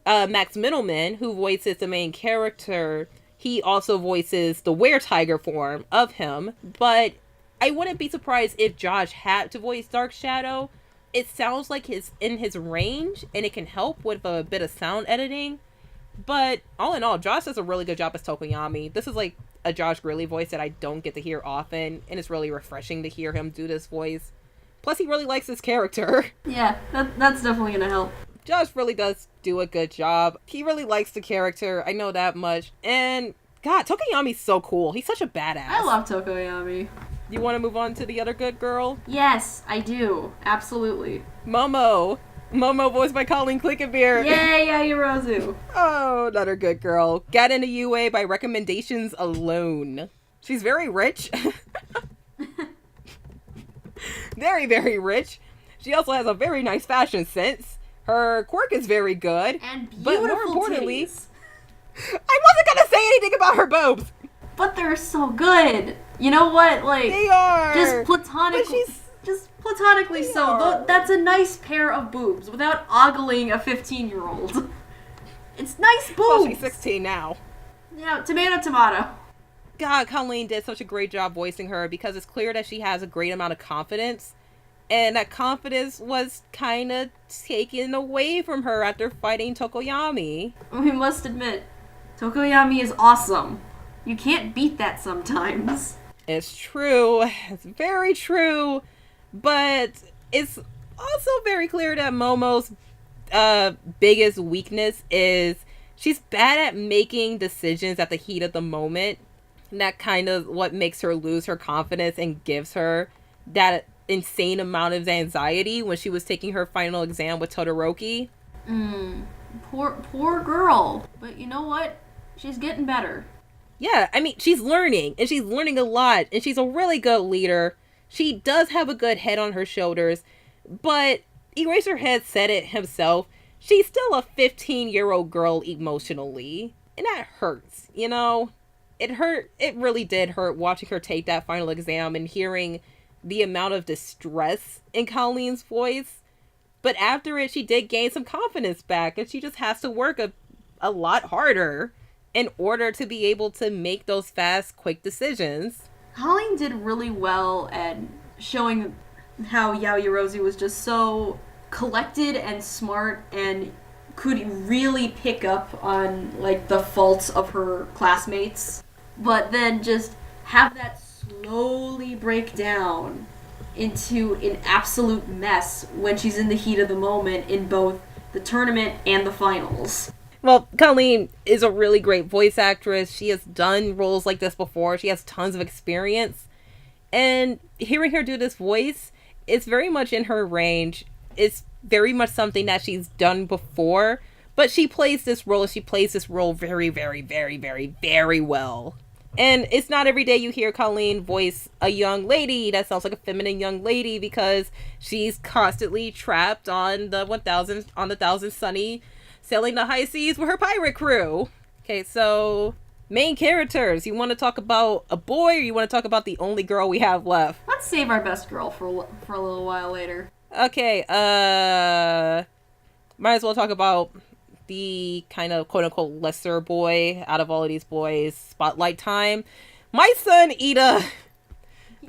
Max Middleman, who voices the main character, he also voices the were-tiger form of him, but I wouldn't be surprised if Josh had to voice Dark Shadow. It sounds like it's in his range, and it can help with a bit of sound editing. But all in all, Josh does a really good job as Tokoyami. This is like a Josh Greeley voice that I don't get to hear often, and it's really refreshing to hear him do this voice. Plus, he really likes his character. Yeah, that's definitely gonna help. Josh really does do a good job. He really likes the character, I know that much. And, God, Tokoyami's so cool. He's such a badass. I love Tokoyami. You want to move on to the other good girl? Yes, I do. Absolutely. Momo, voiced by Colleen Clickenbeer. Yay, Yayorozu. Oh, another good girl. Got into UA by recommendations alone. She's very rich. Very, very rich. She also has a very nice fashion sense. Her quirk is very good. And beautiful but more importantly, titties. I wasn't gonna say anything about her boobs. But they're so good. You know what? Like, They are. just platonic. But she's Just platonically so. That's a nice pair of boobs without ogling a 15-year-old. It's nice boobs. Well, she's 16 now. Yeah, tomato. God, Colleen did such a great job voicing her because it's clear that she has a great amount of confidence. And that confidence was kind of taken away from her after fighting Tokoyami. We must admit, Tokoyami is awesome. You can't beat that sometimes. It's true. It's very true. But it's also very clear that Momo's biggest weakness is she's bad at making decisions at the heat of the moment. And that kind of what makes her lose her confidence and gives her that insane amount of anxiety when she was taking her final exam with Todoroki. Poor girl. But you know what? She's getting better. Yeah, I mean, she's learning, and she's learning a lot, and she's a really good leader. She does have a good head on her shoulders, but Eraserhead said it himself. She's still a 15-year-old girl emotionally, and that hurts, you know? It hurt. It really did hurt watching her take that final exam and hearing the amount of distress in Colleen's voice. But after it, she did gain some confidence back, and she just has to work a lot harder in order to be able to make those fast, quick decisions. Colleen did really well at showing how Yaoyorozu was just so collected and smart and could really pick up on, like, the faults of her classmates, but then just have that slowly break down into an absolute mess when she's in the heat of the moment in both the tournament and the finals. Well, Colleen is a really great voice actress. She has done roles like this before. She has tons of experience. And hearing her do this voice, it's very much in her range. It's very much something that she's done before. But she plays this role, and she plays this role very, very, very, very, very well. And it's not every day you hear Colleen voice a young lady that sounds like a feminine young lady because she's constantly trapped on the 1000 Sunny, sailing the high seas with her pirate crew. Okay, so main characters. You want to talk about a boy, or you want to talk about the only girl we have left? Let's save our best girl for a little while later. Okay, might as well talk about the kind of quote-unquote lesser boy out of all of these boys. Spotlight time. My son, Ida.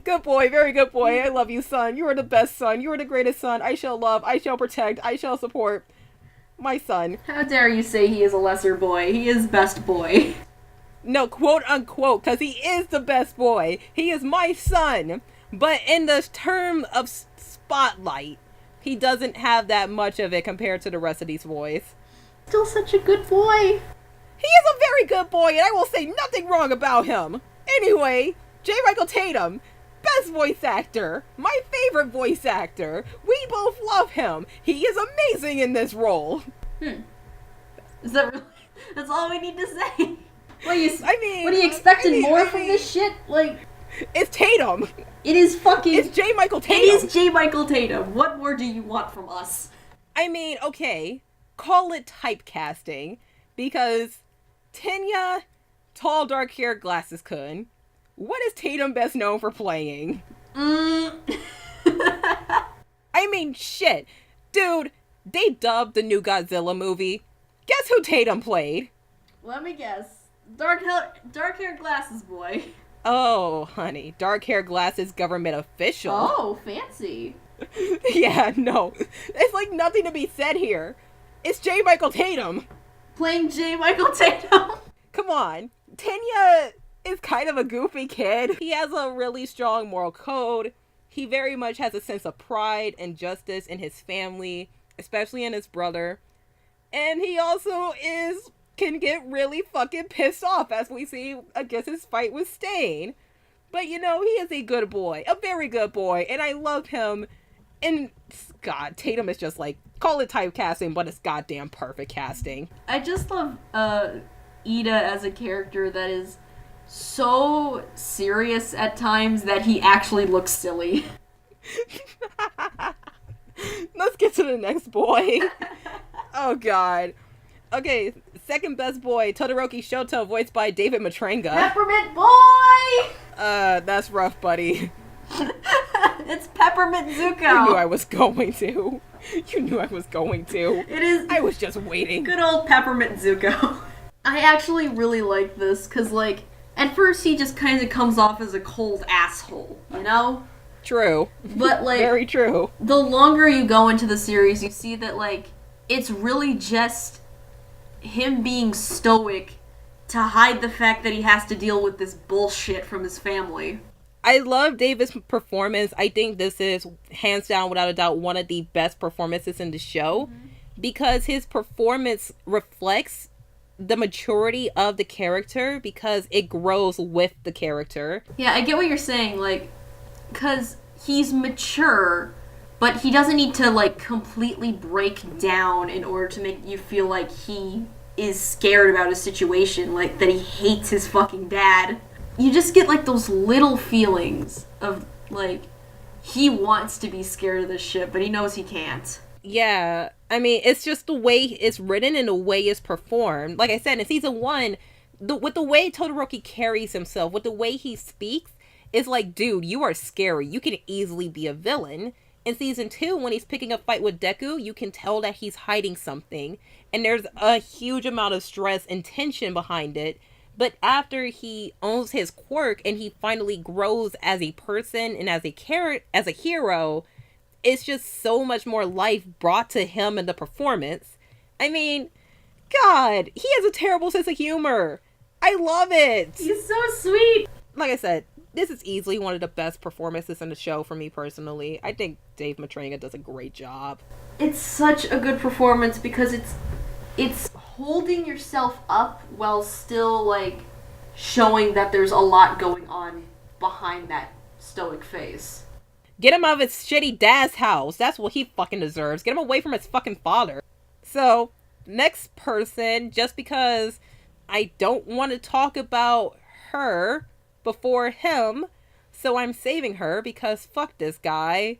Good boy, very good boy. I love you, son. You are the best son. You are the greatest son. I shall love, I shall protect, I shall support. My son. How dare you say he is a lesser boy? He is best boy. No, quote unquote, because he is the best boy. He is my son. But in the term of spotlight, he doesn't have that much of it compared to the rest of these boys. Still such a good boy. He is a very good boy, and I will say nothing wrong about him. Anyway, J. Michael Tatum, best voice actor, my favorite voice actor. We both love him. He is amazing in this role. Is that really? That's all we need to say. What are you expecting more from this shit? Like, it's Tatum. It is fucking. It's J. Michael Tatum. It is J. Michael Tatum. What more do you want from us? I mean, okay, call it typecasting, because Tenya, tall, dark-haired, glasses-kun. What is Tatum best known for playing? I mean, shit. Dude, they dubbed the new Godzilla movie. Guess who Tatum played? Let me guess. Dark-haired glasses boy. Oh, honey. Dark-haired glasses government official. Oh, fancy. Yeah, no. It's like nothing to be said here. It's J. Michael Tatum. Playing J. Michael Tatum. Come on. Tenya is kind of a goofy kid. He has a really strong moral code. He very much has a sense of pride and justice in his family, especially in his brother. And he also can get really fucking pissed off, as we see against his fight with Stain. But you know, he is a good boy, a very good boy, and I love him. And God, Tatum is just like, call it typecasting, but it's goddamn perfect casting. I just love Ida as a character that is so serious at times that he actually looks silly. Let's get to the next boy. Oh God. Okay, second best boy, Todoroki Shoto, voiced by David Matrenga. Peppermint boy! That's rough, buddy. It's Peppermint Zuko. You knew I was going to. You knew I was going to. It is. I was just waiting. Good old Peppermint Zuko. I actually really like this, because, like, at first he just kind of comes off as a cold asshole, you know? True. But, like... Very true. The longer you go into the series, you see that, like, it's really just him being stoic to hide the fact that he has to deal with this bullshit from his family. I love David's performance. I think this is, hands down, without a doubt, one of the best performances in the show. Mm-hmm. Because his performance reflects the maturity of the character, because it grows with the character. Yeah, I get what you're saying, like, because he's mature, but he doesn't need to, like, completely break down in order to make you feel like he is scared about his situation, like, that he hates his fucking dad. You just get, like, those little feelings of, like, he wants to be scared of this shit, but he knows he can't. Yeah, I mean, it's just the way it's written and the way it's performed. Like I said, in season 1, with the way Todoroki carries himself, with the way he speaks, it's like, dude, you are scary. You can easily be a villain. In season 2, when he's picking a fight with Deku, you can tell that he's hiding something. And there's a huge amount of stress and tension behind it. But after he owns his quirk and he finally grows as a person and as a hero, it's just so much more life brought to him in the performance. I mean, God, he has a terrible sense of humor. I love it. He's so sweet. Like I said, this is easily one of the best performances in the show for me personally. I think Dave Matranga does a great job. It's such a good performance because it's holding yourself up while still, like, showing that there's a lot going on behind that stoic face. Get him out of his shitty dad's house. That's what he fucking deserves. Get him away from his fucking father. So, next person, just because I don't want to talk about her before him, so I'm saving her because fuck this guy.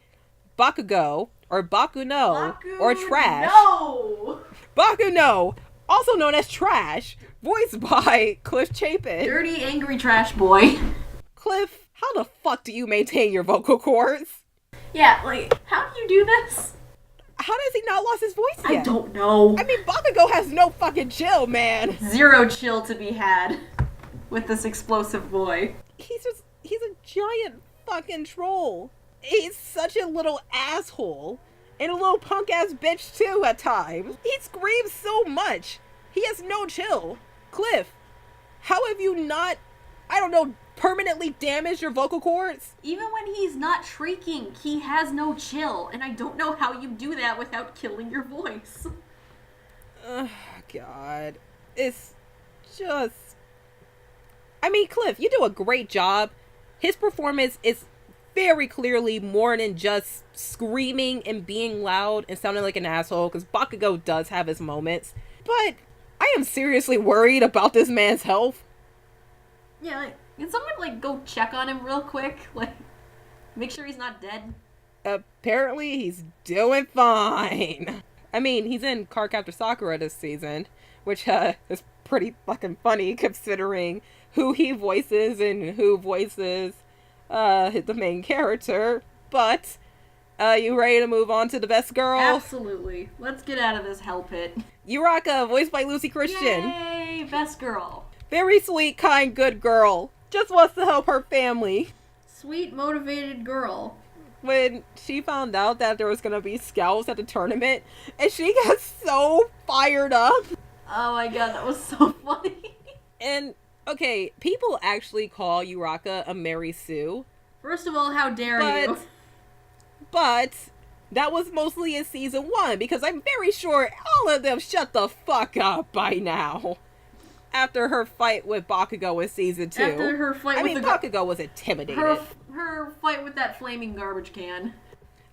Bakugo, or Bakuno, or Trash. No! Bakuno, also known as Trash, voiced by Cliff Chapin. Dirty, angry trash boy. Cliff, how the fuck do you maintain your vocal cords? Yeah, like, how do you do this? How does he not lost his voice yet? I don't know. I mean, Bakugo has no fucking chill, man. Zero chill to be had with this explosive boy. He's a giant fucking troll. He's such a little asshole. And a little punk ass bitch too at times. He screams so much. He has no chill. Cliff, how have you not, I don't know, permanently damaged your vocal cords? Even when he's not shrieking, he has no chill. And I don't know how you do that without killing your voice. Oh, God. It's just... I mean, Cliff, you do a great job. His performance is very clearly more than just screaming and being loud and sounding like an asshole, because Bakugo does have his moments. But I am seriously worried about this man's health. Yeah, like, can someone, like, go check on him real quick? Like, make sure he's not dead? Apparently, he's doing fine. I mean, he's in Cardcaptor Sakura this season, which is pretty fucking funny considering who he voices and who voices the main character. But you ready to move on to the best girl? Absolutely. Let's get out of this hell pit. Uraka, voiced by Lucy Christian. Yay, best girl. Very sweet, kind, good girl. Just wants to help her family. Sweet, motivated girl. When she found out that there was gonna be scouts at the tournament, and she got so fired up. Oh my god, that was so funny. And okay, people actually call Uraka a Mary Sue. First of all, how dare you? But that was mostly in season 1, because I'm very sure all of them shut the fuck up by now. After her fight with Bakugo in season 2. After her fight with Bakugo was intimidated. Her fight with that flaming garbage can.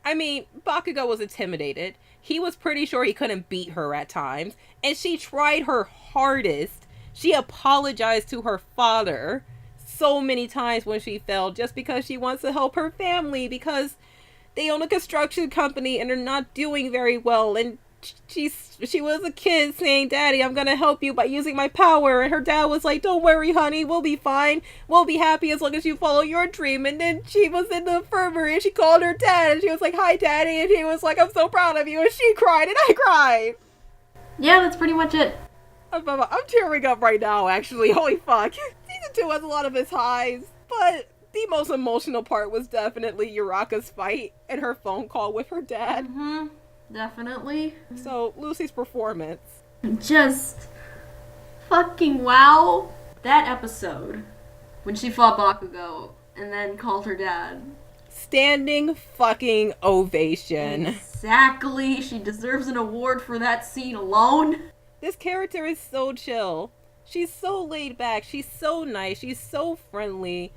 I mean, Bakugo was intimidated. He was pretty sure he couldn't beat her at times. And she tried her hardest. She apologized to her father so many times when she failed, just because she wants to help her family, because they own a construction company and they're not doing very well. And she was a kid saying, "Daddy, I'm gonna help you by using my power," and her dad was like, "Don't worry, honey, we'll be fine. We'll be happy as long as you follow your dream." And then she was in the infirmary and she called her dad and she was like, "Hi, Daddy," and he was like, "I'm so proud of you," and she cried and I cried. Yeah, that's pretty much it. I'm tearing up right now, actually. Holy fuck. Season 2 has a lot of its highs, but the most emotional part was definitely Uraka's fight and her phone call with her dad. Mm-hmm. Definitely. So, Lucy's performance. Just fucking wow. That episode, when she fought Bakugo and then called her dad. Standing fucking ovation. Exactly. She deserves an award for that scene alone. This character is so chill. She's so laid back. She's so nice. She's so friendly.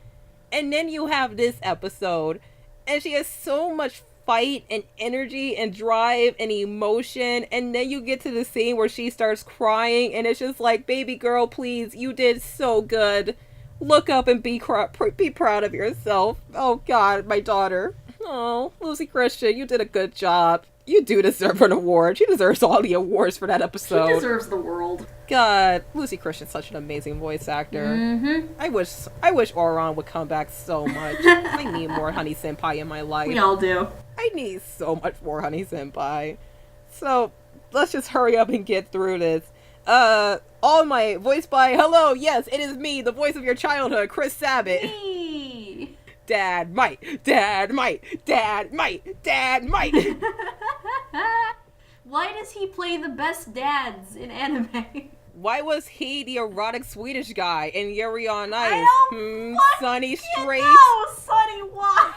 And then you have this episode, and she has so much fight and energy and drive and emotion, and then you get to the scene where she starts crying and it's just like, baby girl, please, you did so good. Look up and be proud of yourself. Oh god, my daughter. Oh, Lucy Christian, you did a good job. You do deserve an award. She deserves all the awards for that episode. She deserves the world. God, Lucy Christian's such an amazing voice actor. Mm-hmm. I wish Oran would come back so much. I need more Honey Senpai in my life. We all do. I need so much more Honey Senpai. So, let's just hurry up and get through this. All Might, voiced by, hello, yes, it is me, the voice of your childhood, Chris Sabat. Hey. Dad Might, Dad Might, Dad Might, Dad Might. Why does he play the best dads in anime? Why was he the erotic Swedish guy in Yuri on Ice? I don't Sunny Straight? No, Sonny, why?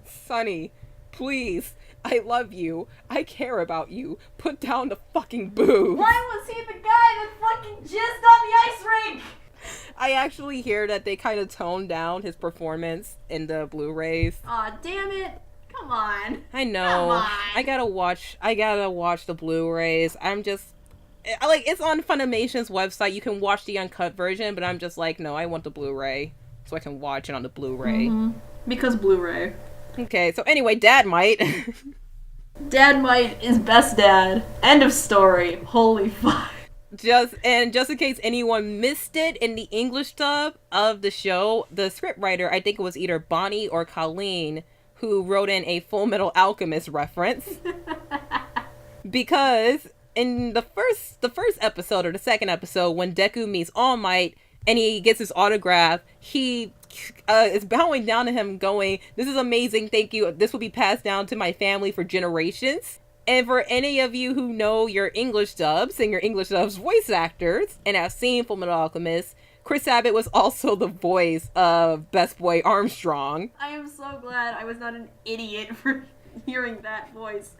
Sonny, please. I love you. I care about you. Put down the fucking booze. Why was he the guy that fucking jizzed on the ice rink? I actually hear that they kind of toned down his performance in the Blu-rays. Aw, damn it. Come on. I know. Come on. I gotta watch the Blu-rays. It's on Funimation's website. You can watch the uncut version, but I'm just like, no, I want the Blu-ray so I can watch it on the Blu-ray. Mm-hmm. Because Blu-ray. Okay, so anyway, Dad Might. Dad Might is best dad. End of story. Holy fuck. Just in case anyone missed it, in the English dub of the show, the scriptwriter, I think it was either Bonnie or Colleen, who wrote in a Full Metal Alchemist reference. Because in the first episode or the second episode, when Deku meets All Might and he gets his autograph, he is bowing down to him going, "This is amazing, thank you. This will be passed down to my family for generations." And for any of you who know your English dubs and your English dubs voice actors and have seen Full Metal Alchemist, Chris Sabat was also the voice of Best Boy Armstrong. I am so glad I was not an idiot for hearing that voice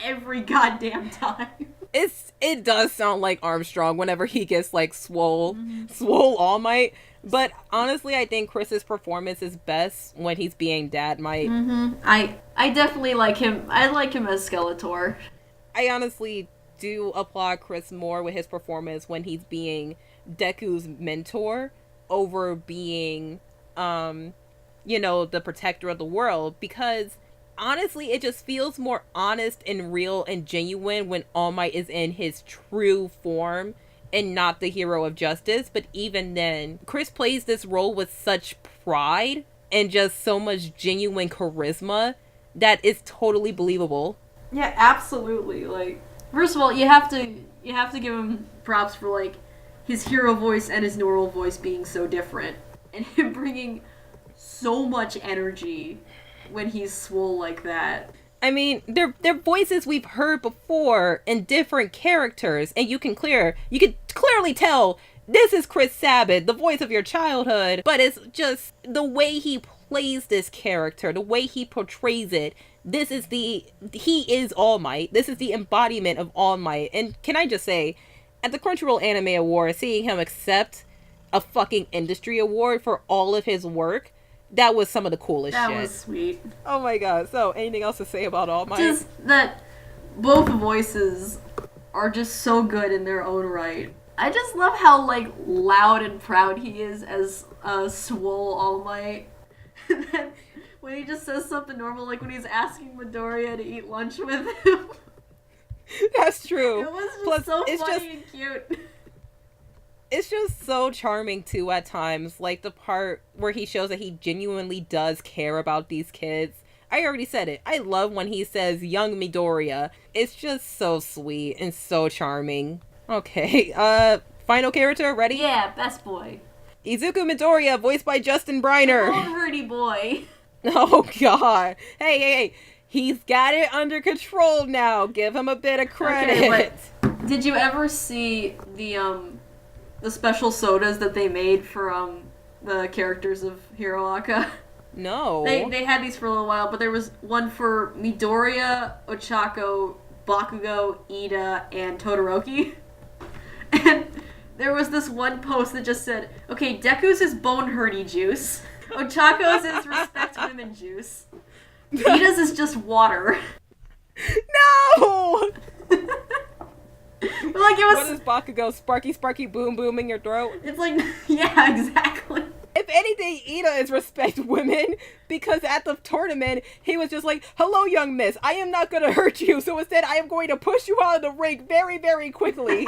every goddamn time. It does sound like Armstrong whenever he gets like swole All Might. But honestly, I think Chris's performance is best when he's being Dad Might. Mm-hmm. I definitely like him. I like him as Skeletor. I honestly do applaud Chris more with his performance when he's being Deku's mentor over being, the protector of the world. Because honestly, it just feels more honest and real and genuine when All Might is in his true form and not the hero of justice. But even then, Chris plays this role with such pride and just so much genuine charisma that is totally believable. Yeah, absolutely. Like, first of all, you have to give him props for like his hero voice and his normal voice being so different, and him bringing so much energy when he's swole like that. I mean, they're voices we've heard before in different characters, and you can clearly tell this is Chris Sabat, the voice of your childhood, but it's just the way he plays this character, the way he portrays it. He is All Might. This is the embodiment of All Might. And can I just say, at the Crunchyroll Anime Awards, seeing him accept a fucking industry award for all of his work, that was some of the coolest shit. That was sweet. Oh my god. So, anything else to say about All Might? Just that both voices are just so good in their own right. I just love how, like, loud and proud he is as swole All Might. And then when he just says something normal, like when he's asking Midoriya to eat lunch with him. That's true. It was just Plus, so it's funny and cute. It's just so charming too at times, like the part where he shows that he genuinely does care about these kids. I already said it. I love when he says young Midoriya. It's just so sweet and so charming. Okay, final character, ready? Yeah, best boy. Izuku Midoriya, voiced by Justin Briner. Oh, Hurdy boy. Oh god. Hey. He's got it under control now. Give him a bit of credit. Okay, but did you ever see the special sodas that they made for the characters of Hiroaka? No. They had these for a little while, but there was one for Midoriya, Ochako, Bakugo, Ida, and Todoroki. And there was this one post that just said, okay, Deku's is bone hurdy juice. Ochako's is respect women juice. Ida's is just water. No! But like it was. What is Bakugo? Sparky boom boom in your throat? It's like, yeah, exactly. If anything, Ida is respect women, because at the tournament, he was just like, hello, young miss, I am not gonna hurt you, so instead I am going to push you out of the ring very, very quickly.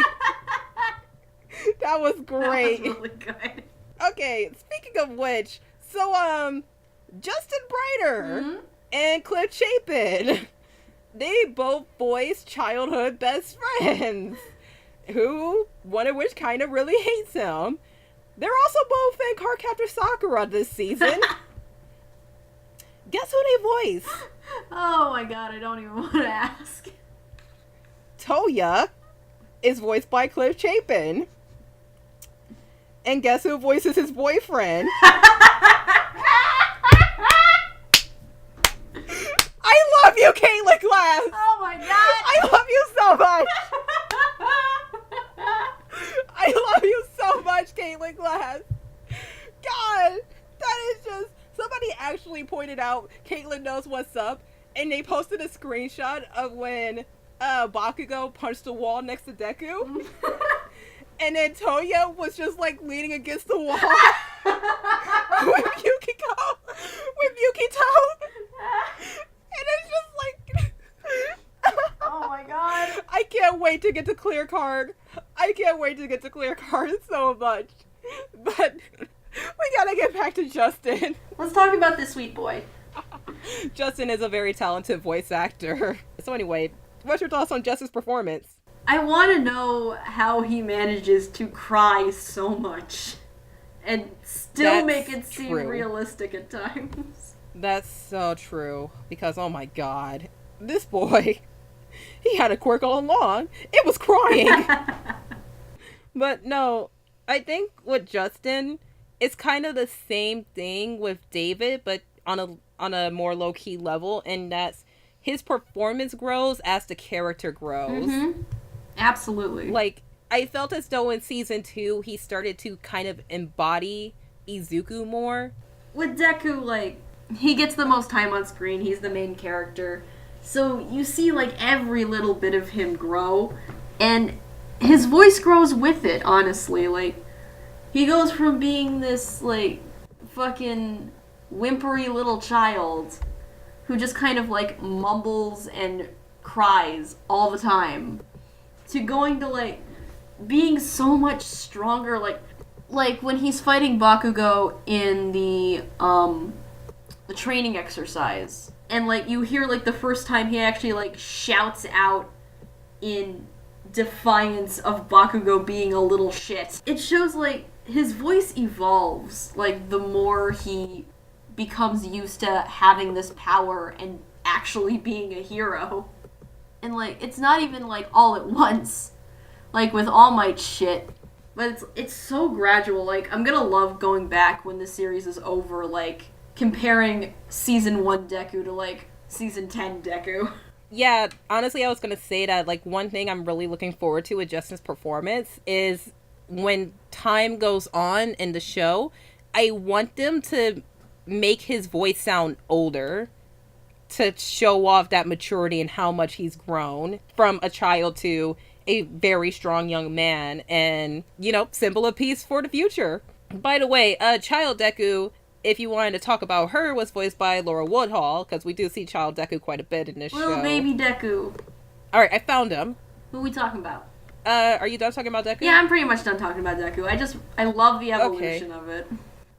That was great. That was really good. Okay, speaking of which, so, Justin Briner and Cliff Chapin, they both voiced childhood best friends, who, one of which kind of really hates him. They're also both in Cardcaptor Sakura this season. Guess who they voice? Oh my god, I don't even want to ask. Toya is voiced by Cliff Chapin. And guess who voices his boyfriend? I love you, Caitlin Glass! Oh my god! I love you so much! I love you so much, Caitlin Glass! God, that is just... Somebody actually pointed out Caitlin knows what's up, and they posted a screenshot of when Bakugo punched the wall next to Deku. And then Toya was just like leaning against the wall with Yukito. And it's just like... Oh my god. I can't wait to get to Clear Card. I can't wait to get to Clear Card so much. But we gotta get back to Justin. Let's talk about this sweet boy. Justin is a very talented voice actor. So anyway, what's your thoughts on Justin's performance? I want to know how he manages to cry so much and still That's make it seem true. realistic at times. That's so true. Because, oh my god, this boy, he had a quirk all along. It was crying. But no, I think with Justin, it's kind of the same thing with David, but on a more low-key level, and that's his performance grows as the character grows. Mm-hmm. Absolutely. Like, I felt as though in season 2, he started to kind of embody Izuku more. With Deku, like, he gets the most time on screen. He's the main character. So you see, like, every little bit of him grow. And his voice grows with it, honestly. Like, he goes from being this, like, fucking whimpery little child who just kind of, like, mumbles and cries all the time, to going to, like, being so much stronger, like when he's fighting Bakugo in the training exercise, and, like, you hear, like, the first time he actually, like, shouts out in defiance of Bakugo being a little shit. It shows, like, his voice evolves, like, the more he becomes used to having this power and actually being a hero. And, like, it's not even, like, all at once, like, with All Might shit, but it's so gradual. Like, I'm gonna love going back when the series is over, like, comparing Season 1 Deku to, like, Season 10 Deku. Yeah, honestly, I was gonna say that, like, one thing I'm really looking forward to with Justin's performance is when time goes on in the show, I want them to make his voice sound older, to show off that maturity and how much he's grown from a child to a very strong young man, and, you know, symbol of peace for the future. By the way, Child Deku, if you wanted to talk about her, was voiced by Laura Woodhall, because we do see Child Deku quite a bit in this show. Little baby Deku. All right, I found him. Who are we talking about? Are you done talking about Deku? Yeah, I'm pretty much done talking about Deku. I love the evolution of it.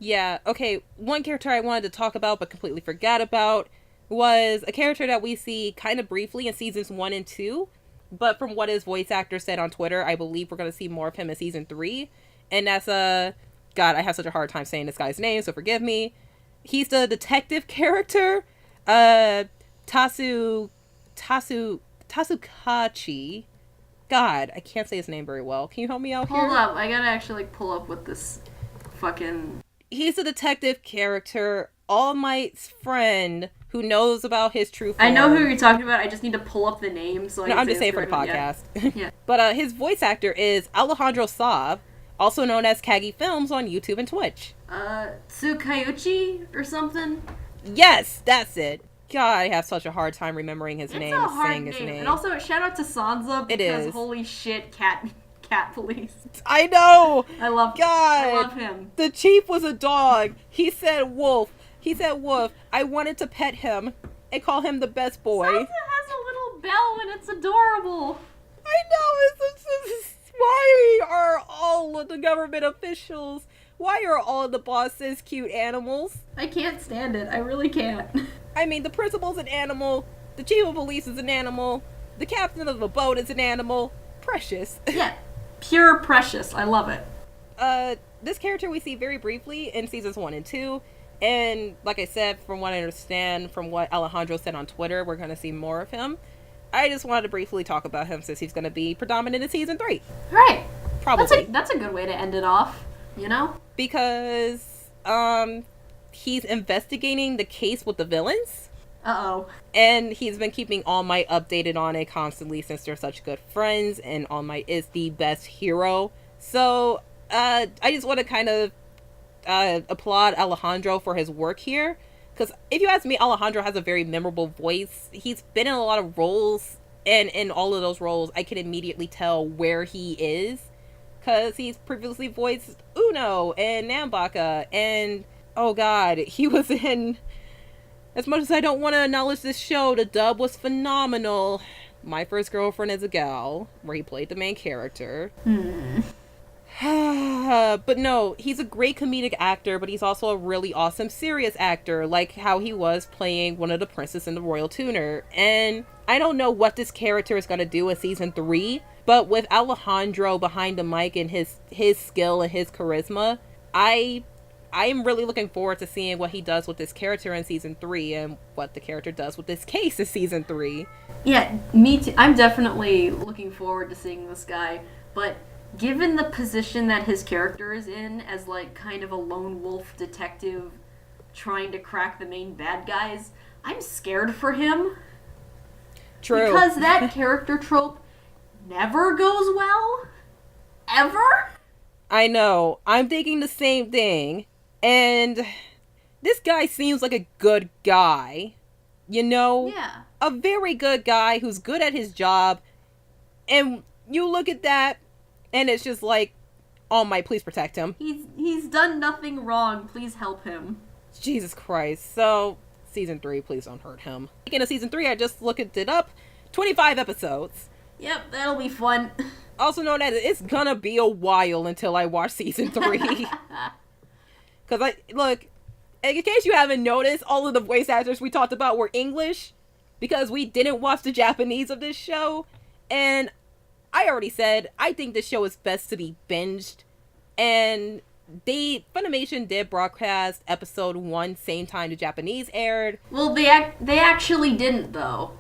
Yeah, okay, one character I wanted to talk about but completely forgot about was a character that we see kind of briefly in seasons 1 and 2, but from what his voice actor said on Twitter, I believe we're going to see more of him in season 3, and that's, God, I have such a hard time saying this guy's name, so forgive me. He's the detective character, Tasukachi. God, I can't say his name very well. Can you help me out here? Hold up, I gotta actually pull up what this fucking... He's a detective character, All Might's friend, who knows about his true form. I know who you're talking about, I just need to pull up the name so I can I'm just saying for the podcast. Yeah. But his voice actor is Alejandro Sav, also known as Kagi Films on YouTube and Twitch. Tsukayuchi or something? Yes, that's it. God, I have such a hard time remembering his name and saying his name. And also, shout out to Sansa because is. Holy shit, cat police. I know! I love him. The chief was a dog. He said wolf. I wanted to pet him and call him the best boy. Sansa has a little bell and it's adorable. I know, it's why are all of the government officials, why are all of the bosses cute animals? I can't stand it. I really can't. I mean, the principal's an animal, the chief of police is an animal, the captain of the boat is an animal. Precious. Yeah, pure precious. I love it. This character we see very briefly in seasons 1 and 2, and like I said, from what I understand, from what Alejandro said on Twitter, we're going to see more of him. I just wanted to briefly talk about him since he's going to be predominant in season 3. Right. Probably. That's a good way to end it off, you know? Because, he's investigating the case with the villains. Uh-oh. And he's been keeping All Might updated on it constantly since they're such good friends, and All Might is the best hero. So, I just want to kind of applaud Alejandro for his work here. Because if you ask me, Alejandro has a very memorable voice. He's been in a lot of roles, and in all of those roles, I can immediately tell where he is. Because he's previously voiced Uno and Nambaka, and oh god, he was in... As much as I don't want to acknowledge this show, the dub was phenomenal. My First Girlfriend is a Gal, where he played the main character. But no, he's a great comedic actor, but he's also a really awesome serious actor, like how he was playing one of the princes in the Royal Tuner. And I don't know what this character is going to do in season 3, but with Alejandro behind the mic and his skill and his charisma, I am really looking forward to seeing what he does with this character in season 3 and what the character does with this case in season 3. Yeah, me too. I'm definitely looking forward to seeing this guy, but given the position that his character is in as like kind of a lone wolf detective trying to crack the main bad guys, I'm scared for him. True. Because that character trope never goes well. Ever. I know. I'm thinking the same thing. And this guy seems like a good guy. You know? Yeah. A very good guy who's good at his job. And you look at that, and it's just like, All Might, please protect him. He's done nothing wrong. Please help him. Jesus Christ. So, season 3, please don't hurt him. Speaking of season 3, I just looked it up. 25 episodes. Yep, that'll be fun. Also known as it's gonna be a while until I watch season 3. Because look, in case you haven't noticed, all of the voice actors we talked about were English. Because we didn't watch the Japanese of this show. And I already said, I think this show is best to be binged. And Funimation did broadcast episode 1 same time the Japanese aired. Well, they actually didn't, though.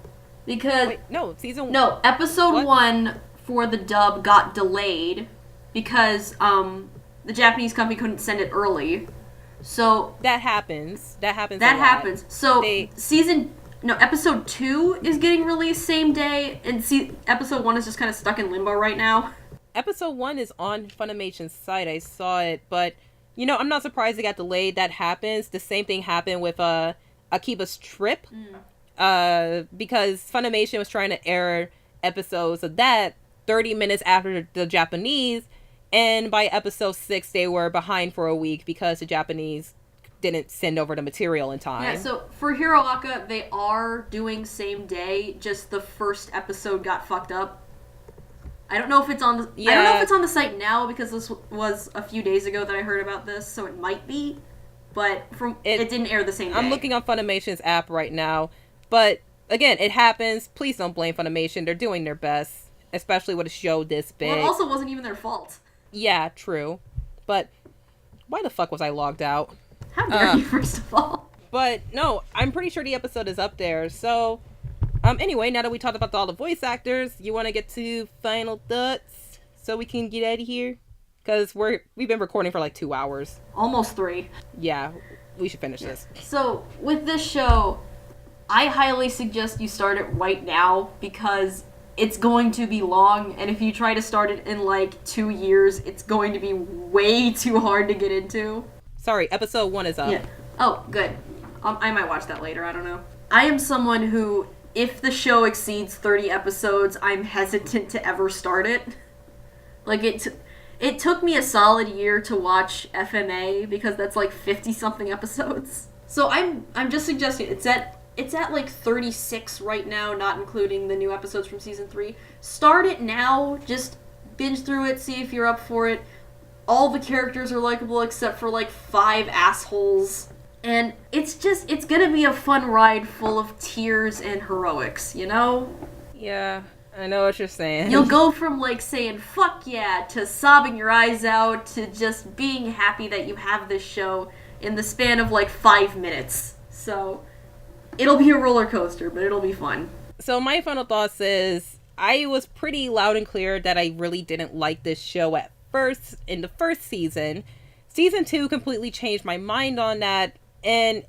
Because... Wait, no, season... No, episode What? 1 for the dub got delayed because the Japanese company couldn't send it early. So... That happens. That happens That a lot. happens. So, episode 2 is getting released same day, and episode 1 is just kind of stuck in limbo right now. Episode 1 is on Funimation's site. I saw it, but, you know, I'm not surprised it got delayed. That happens. The same thing happened with Akiba's Trip. Because Funimation was trying to air episodes of that 30 minutes after the Japanese, and by episode 6 they were behind for a week because the Japanese didn't send over the material in time. Yeah, so for Hero Aka, they are doing same day, just the first episode got fucked up. I don't know if it's on the I don't know if it's on the site now, because this was a few days ago that I heard about this, so it might be. But it didn't air the same day. I'm looking on Funimation's app right now, but again, it happens. Please don't blame Funimation. They're doing their best, especially with a show this big. Well, it also wasn't even their fault. Yeah, true. But why the fuck was I logged out? How dare you, first of all? But no, I'm pretty sure the episode is up there. So, anyway, now that we talked about all the voice actors, you want to get to final thoughts so we can get out of here? Because we've been recording for like 2 hours. Almost 3. Yeah, we should finish this. So, with this show, I highly suggest you start it right now, because it's going to be long, and if you try to start it in like 2 years, it's going to be way too hard to get into. Sorry, episode 1 is up. Yeah. Oh, good. I might watch that later, I don't know. I am someone who, if the show exceeds 30 episodes, I'm hesitant to ever start it. Like, it took me a solid year to watch FMA, because that's like 50-something episodes. So I'm just suggesting, it's at like 36 right now, not including the new episodes from season 3. Start it now, just binge through it, see if you're up for it. All the characters are likable except for like 5 assholes. And it's gonna be a fun ride full of tears and heroics, you know? Yeah, I know what you're saying. You'll go from like saying fuck yeah to sobbing your eyes out to just being happy that you have this show in the span of like 5 minutes. So it'll be a roller coaster, but it'll be fun. So my final thoughts is, I was pretty loud and clear that I really didn't like this show at first, in the first season. Season 2 completely changed my mind on that, and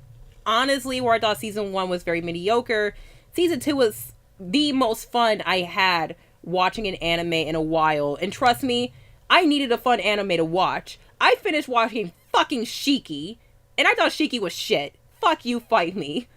honestly, where I thought season 1 was very mediocre, season 2 was the most fun I had watching an anime in a while. And trust me, I needed a fun anime to watch. I finished watching fucking Shiki, and I thought Shiki was shit. Fuck you, fight me.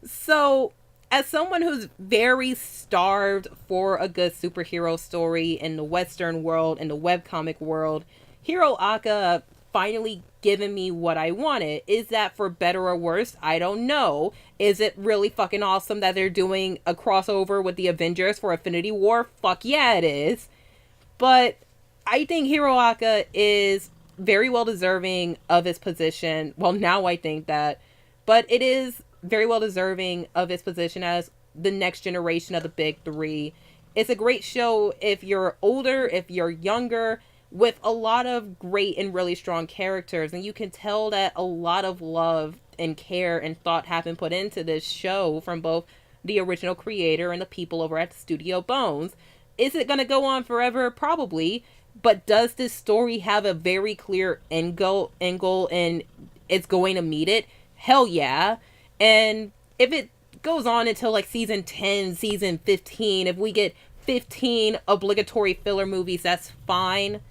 So, as someone who's very starved for a good superhero story in the Western world, in the webcomic world, Hero Aka finally given me what I wanted. Is that for better or worse? I don't know. Is it really fucking awesome that they're doing a crossover with the Avengers for Infinity War? Fuck yeah, it is. But I think Hero Aka is very well deserving of its position. Well, now I think that. But it is very well deserving of its position as the next generation of the big 3. It's a great show if you're older, if you're younger, with a lot of great and really strong characters. And you can tell that a lot of love and care and thought have been put into this show from both the original creator and the people over at Studio Bones. Is it going to go on forever? Probably. But does this story have a very clear end goal and it's going to meet it? Hell yeah. And if it goes on until like season 10, season 15, if we get 15 obligatory filler movies, that's fine.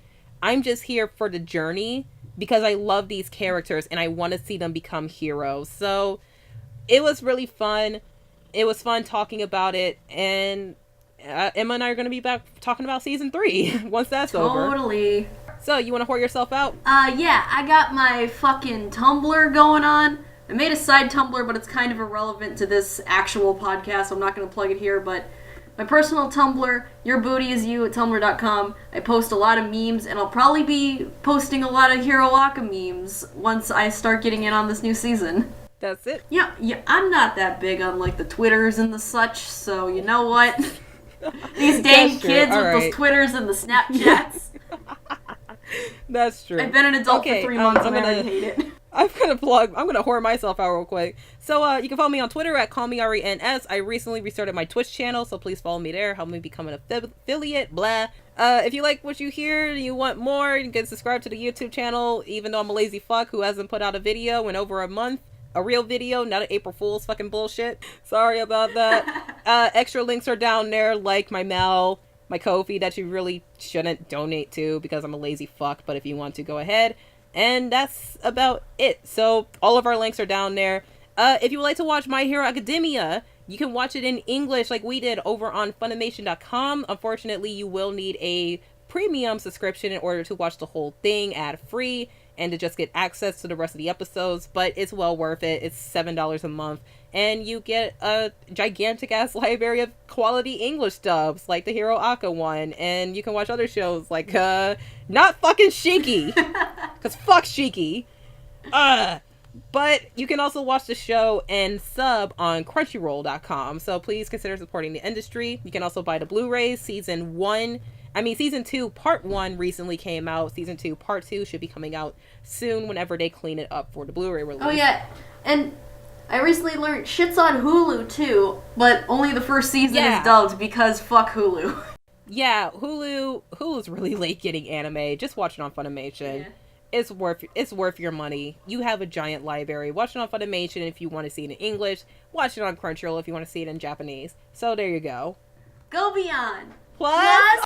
I'm just here for the journey because I love these characters and I want to see them become heroes. So it was really fun. It was fun talking about it. And Emma and I are going to be back talking about season 3 once that's over. Totally. So you want to whore yourself out? Yeah, I got my fucking Tumblr going on. I made a side Tumblr, but it's kind of irrelevant to this actual podcast, so I'm not going to plug it here, but my personal Tumblr, yourbootyisyou@tumblr.com. I post a lot of memes, and I'll probably be posting a lot of Hero Aka memes once I start getting in on this new season. That's it? Yeah, I'm not that big on, like, the Twitters and the such, so you know what? These dang kids with those Twitters and the Snapchats. That's true. I've been an adult for 3 months and I already hate it. I'm gonna whore myself out real quick. So you can follow me on Twitter at callmerens. I recently restarted my Twitch channel, so please follow me there. Help me become an affiliate. Blah. If you like what you hear and you want more, you can subscribe to the YouTube channel. Even though I'm a lazy fuck who hasn't put out a video in over a month, a real video, not an April Fool's fucking bullshit. Sorry about that. Extra links are down there, like my Mal, my Ko-fi that you really shouldn't donate to because I'm a lazy fuck. But if you want to, go ahead. And that's about it. So all of our links are down there. If you would like to watch My Hero Academia, you can watch it in English like we did over on Funimation.com. Unfortunately, you will need a premium subscription in order to watch the whole thing ad-free. and to just get access to the rest of the episodes, but it's well worth it. It's $7 a month, and you get a gigantic ass library of quality English dubs, like the Hero Aka one, and you can watch other shows like not fucking Shiki, cause fuck Shiki. But you can also watch the show and sub on Crunchyroll.com, so please consider supporting the industry. You can also buy the Blu-rays. Season 2 Part 1 recently came out. Season 2 Part 2 should be coming out soon whenever they clean it up for the Blu-ray release. Oh yeah, and I recently learned shit's on Hulu too, but only the first season is dubbed because fuck Hulu. Yeah, Hulu's really late getting anime. Just watch it on Funimation. Yeah. It's worth your money. You have a giant library. Watch it on Funimation if you want to see it in English. Watch it on Crunchyroll if you want to see it in Japanese. So there you go. Go Beyond. Plus